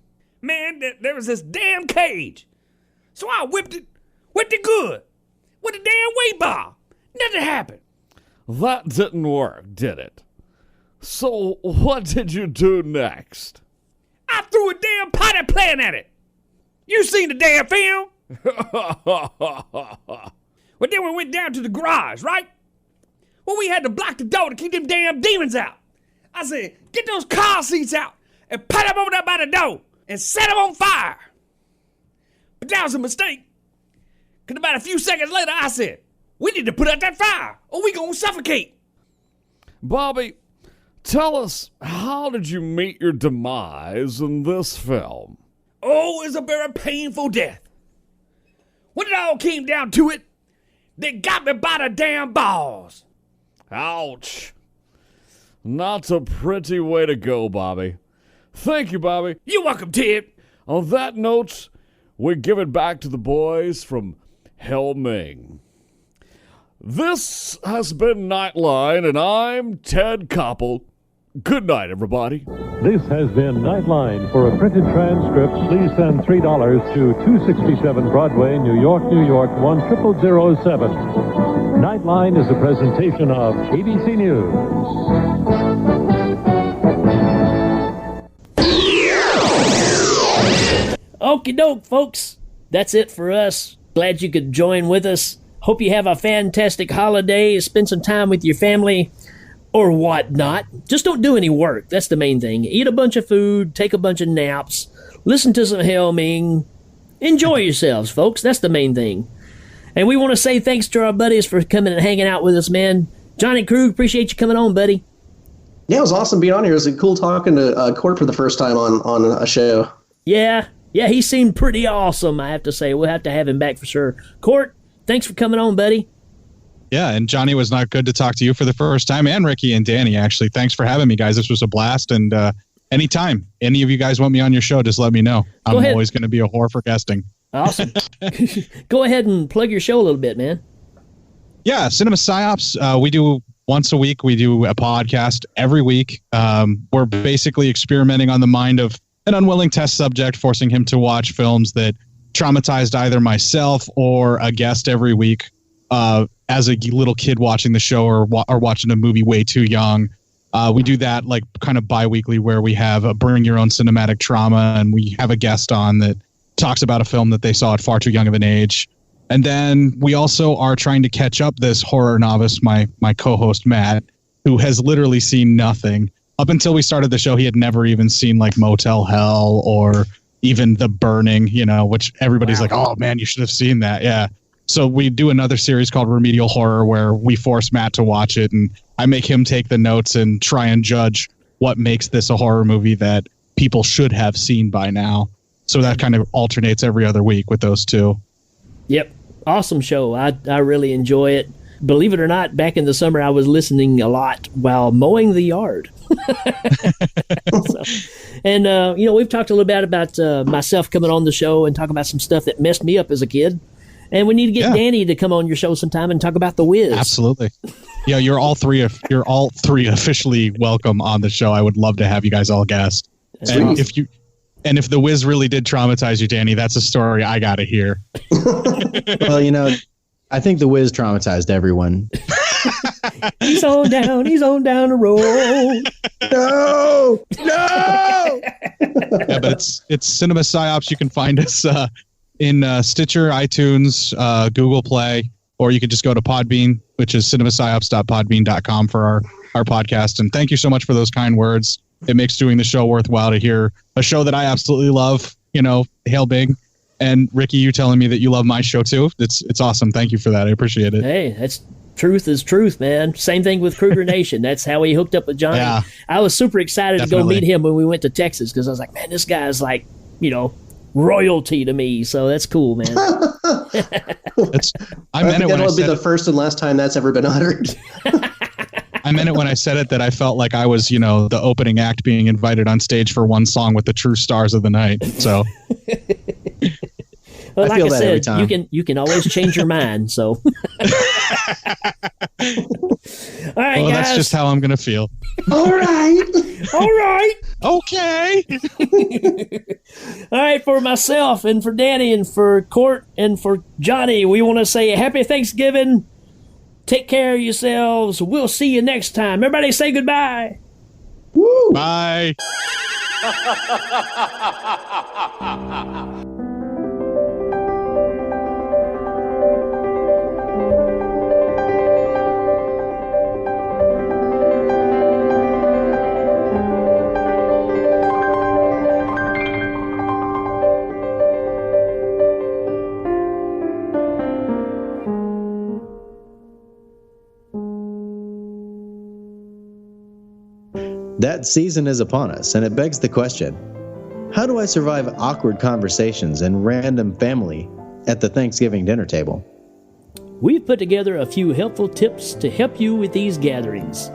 Speaker 16: Man, there was this damn cage. So I whipped it good. With a damn weight bar. Nothing happened.
Speaker 3: That didn't work, did it? So what did you do next?
Speaker 16: I threw a damn potty plant at it. You seen the damn film? Well, then we went down to the garage, right? Well, we had to block the door to keep them damn demons out. I said, get those car seats out and put them over there by the door and set them on fire. But that was a mistake. Because about a few seconds later, I said, we need to put out that fire or we gonna suffocate.
Speaker 3: Bobby, tell us, how did you meet your demise in this film?
Speaker 16: Oh, it's a very painful death. When it all came down to it, they got me by the damn balls.
Speaker 3: Ouch. Not a pretty way to go, Bobby. Thank you, Bobby.
Speaker 16: You're welcome, Ted.
Speaker 3: On that note, we give it back to the boys from Ming. This has been Nightline, and I'm Ted Koppel. Good night, everybody.
Speaker 15: This has been Nightline. For a printed transcript, please send $3 to 267 Broadway, New York, New York, 10007. Nightline is a presentation of ABC News.
Speaker 7: Okie doke, folks. That's it for us. Glad you could join with us. Hope you have a fantastic holiday. Spend some time with your family or whatnot. Just don't do any work. That's the main thing. Eat a bunch of food, take a bunch of naps, listen to some Ming. Enjoy yourselves, folks. That's the main thing. And we want to say thanks to our buddies for coming and hanging out with us, man. Johnny Krueg, appreciate you coming on, buddy.
Speaker 10: Yeah, it was awesome being on here. It was cool talking to Cort for the first time on a show.
Speaker 7: Yeah, he seemed pretty awesome, I have to say. We'll have to have him back for sure. Cort, thanks for coming on, buddy.
Speaker 11: Yeah, and Johnny, was not good to talk to you for the first time, and Ricky and Danny, actually. Thanks for having me, guys. This was a blast, and anytime any of you guys want me on your show, just let me know. I'm always going to be a whore for guesting.
Speaker 7: Awesome. Go ahead and plug your show a little bit, man.
Speaker 11: Yeah, Cinema Psyops. We do once a week. We do a podcast every week. We're basically experimenting on the mind of an unwilling test subject, forcing him to watch films that traumatized either myself or a guest every week. As a little kid watching the show or watching a movie way too young. We do that like kind of bi-weekly where we have a bring your own cinematic trauma, and we have a guest on that talks about a film that they saw at far too young of an age. And then we also are trying to catch up this horror novice, my co-host Matt, who has literally seen nothing. Up until we started the show, he had never even seen like Motel Hell or even The Burning, which everybody's like, oh man, you should have seen that. Yeah. So we do another series called Remedial Horror where we force Matt to watch it, and I make him take the notes and try and judge what makes this a horror movie that people should have seen by now. So that kind of alternates every other week with those two.
Speaker 7: Yep. Awesome show. I really enjoy it. Believe it or not, back in the summer, I was listening a lot while mowing the yard. We've talked a little bit about myself coming on the show and talking about some stuff that messed me up as a kid. And we need to get Danny to come on your show sometime and talk about The Wiz.
Speaker 11: Absolutely. Yeah, you're all three officially welcome on the show. I would love to have you guys all guest. And awesome. If The Wiz really did traumatize you, Danny, that's a story I got to hear.
Speaker 8: Well, I think The Wiz traumatized everyone.
Speaker 7: He's on down the road.
Speaker 8: No.
Speaker 11: Yeah, but it's Cinema Psyops. You can find us in Stitcher, iTunes, Google Play, or you can just go to Podbean, which is cinemapsyops.podbean.com for our podcast. And thank you so much for those kind words. It makes doing the show worthwhile to hear a show that I absolutely love, Hail Big. And Ricky, you telling me that you love my show too. It's awesome. Thank you for that. I appreciate it.
Speaker 7: Hey, that's truth is truth, man. Same thing with Krueger Nation. That's how we hooked up with Johnny. Yeah, I was super excited to go meet him when we went to Texas because I was like, man, this guy's like, royalty to me. So that's cool, man.
Speaker 10: I meant it when I said be the first and last time that's ever been uttered.
Speaker 11: I meant it when I said it that I felt like I was, the opening act being invited on stage for one song with the true stars of the night. So,
Speaker 7: well, like I said, every time. You can always change your mind. So, all right,
Speaker 11: well,
Speaker 7: guys.
Speaker 11: That's just how I'm gonna feel.
Speaker 10: All right.
Speaker 11: Okay.
Speaker 7: All right, for myself and for Danny and for Cort and for Johnny, we want to say Happy Thanksgiving. Take care of yourselves. We'll see you next time. Everybody say goodbye.
Speaker 11: Woo. Bye.
Speaker 8: That season is upon us, and it begs the question, how do I survive awkward conversations and random family at the Thanksgiving dinner table?
Speaker 7: We've put together a few helpful tips to help you with these gatherings,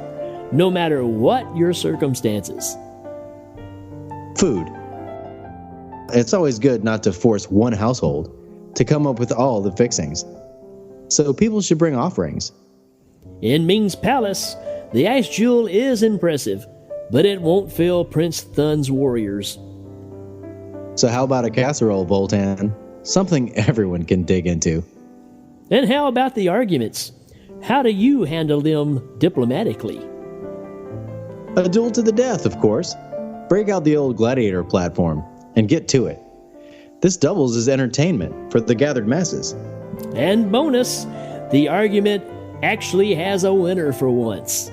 Speaker 7: no matter what your circumstances.
Speaker 8: Food. It's always good not to force one household to come up with all the fixings. So people should bring offerings.
Speaker 7: In Ming's palace, the ice jewel is impressive, but it won't fill Prince Thun's warriors.
Speaker 8: So how about a casserole, Voltan? Something everyone can dig into.
Speaker 7: And how about the arguments? How do you handle them diplomatically?
Speaker 8: A duel to the death, of course. Break out the old gladiator platform and get to it. This doubles as entertainment for the gathered masses.
Speaker 7: And bonus, the argument actually has a winner for once.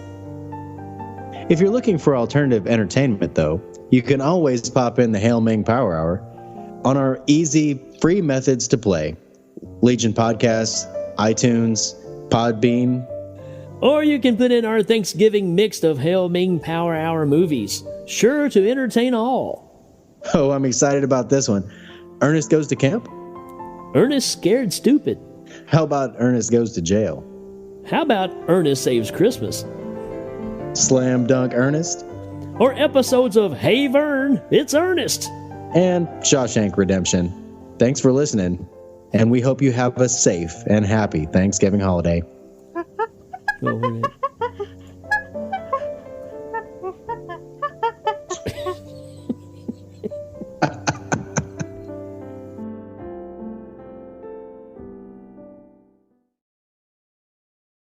Speaker 8: If you're looking for alternative entertainment, though, you can always pop in the Hail Ming Power Hour on our easy, free methods to play. Legion Podcasts, iTunes, Podbean.
Speaker 7: Or you can put in our Thanksgiving mix of Hail Ming Power Hour movies, sure to entertain all.
Speaker 8: Oh, I'm excited about this one. Ernest Goes to Camp?
Speaker 7: Ernest Scared Stupid.
Speaker 8: How about Ernest Goes to Jail?
Speaker 7: How about Ernest Saves Christmas?
Speaker 8: Slam Dunk Ernest?
Speaker 7: Or episodes of Hey Vern, It's Ernest.
Speaker 8: And Shawshank Redemption. Thanks for listening, and we hope you have a safe and happy Thanksgiving holiday.
Speaker 7: Go over it.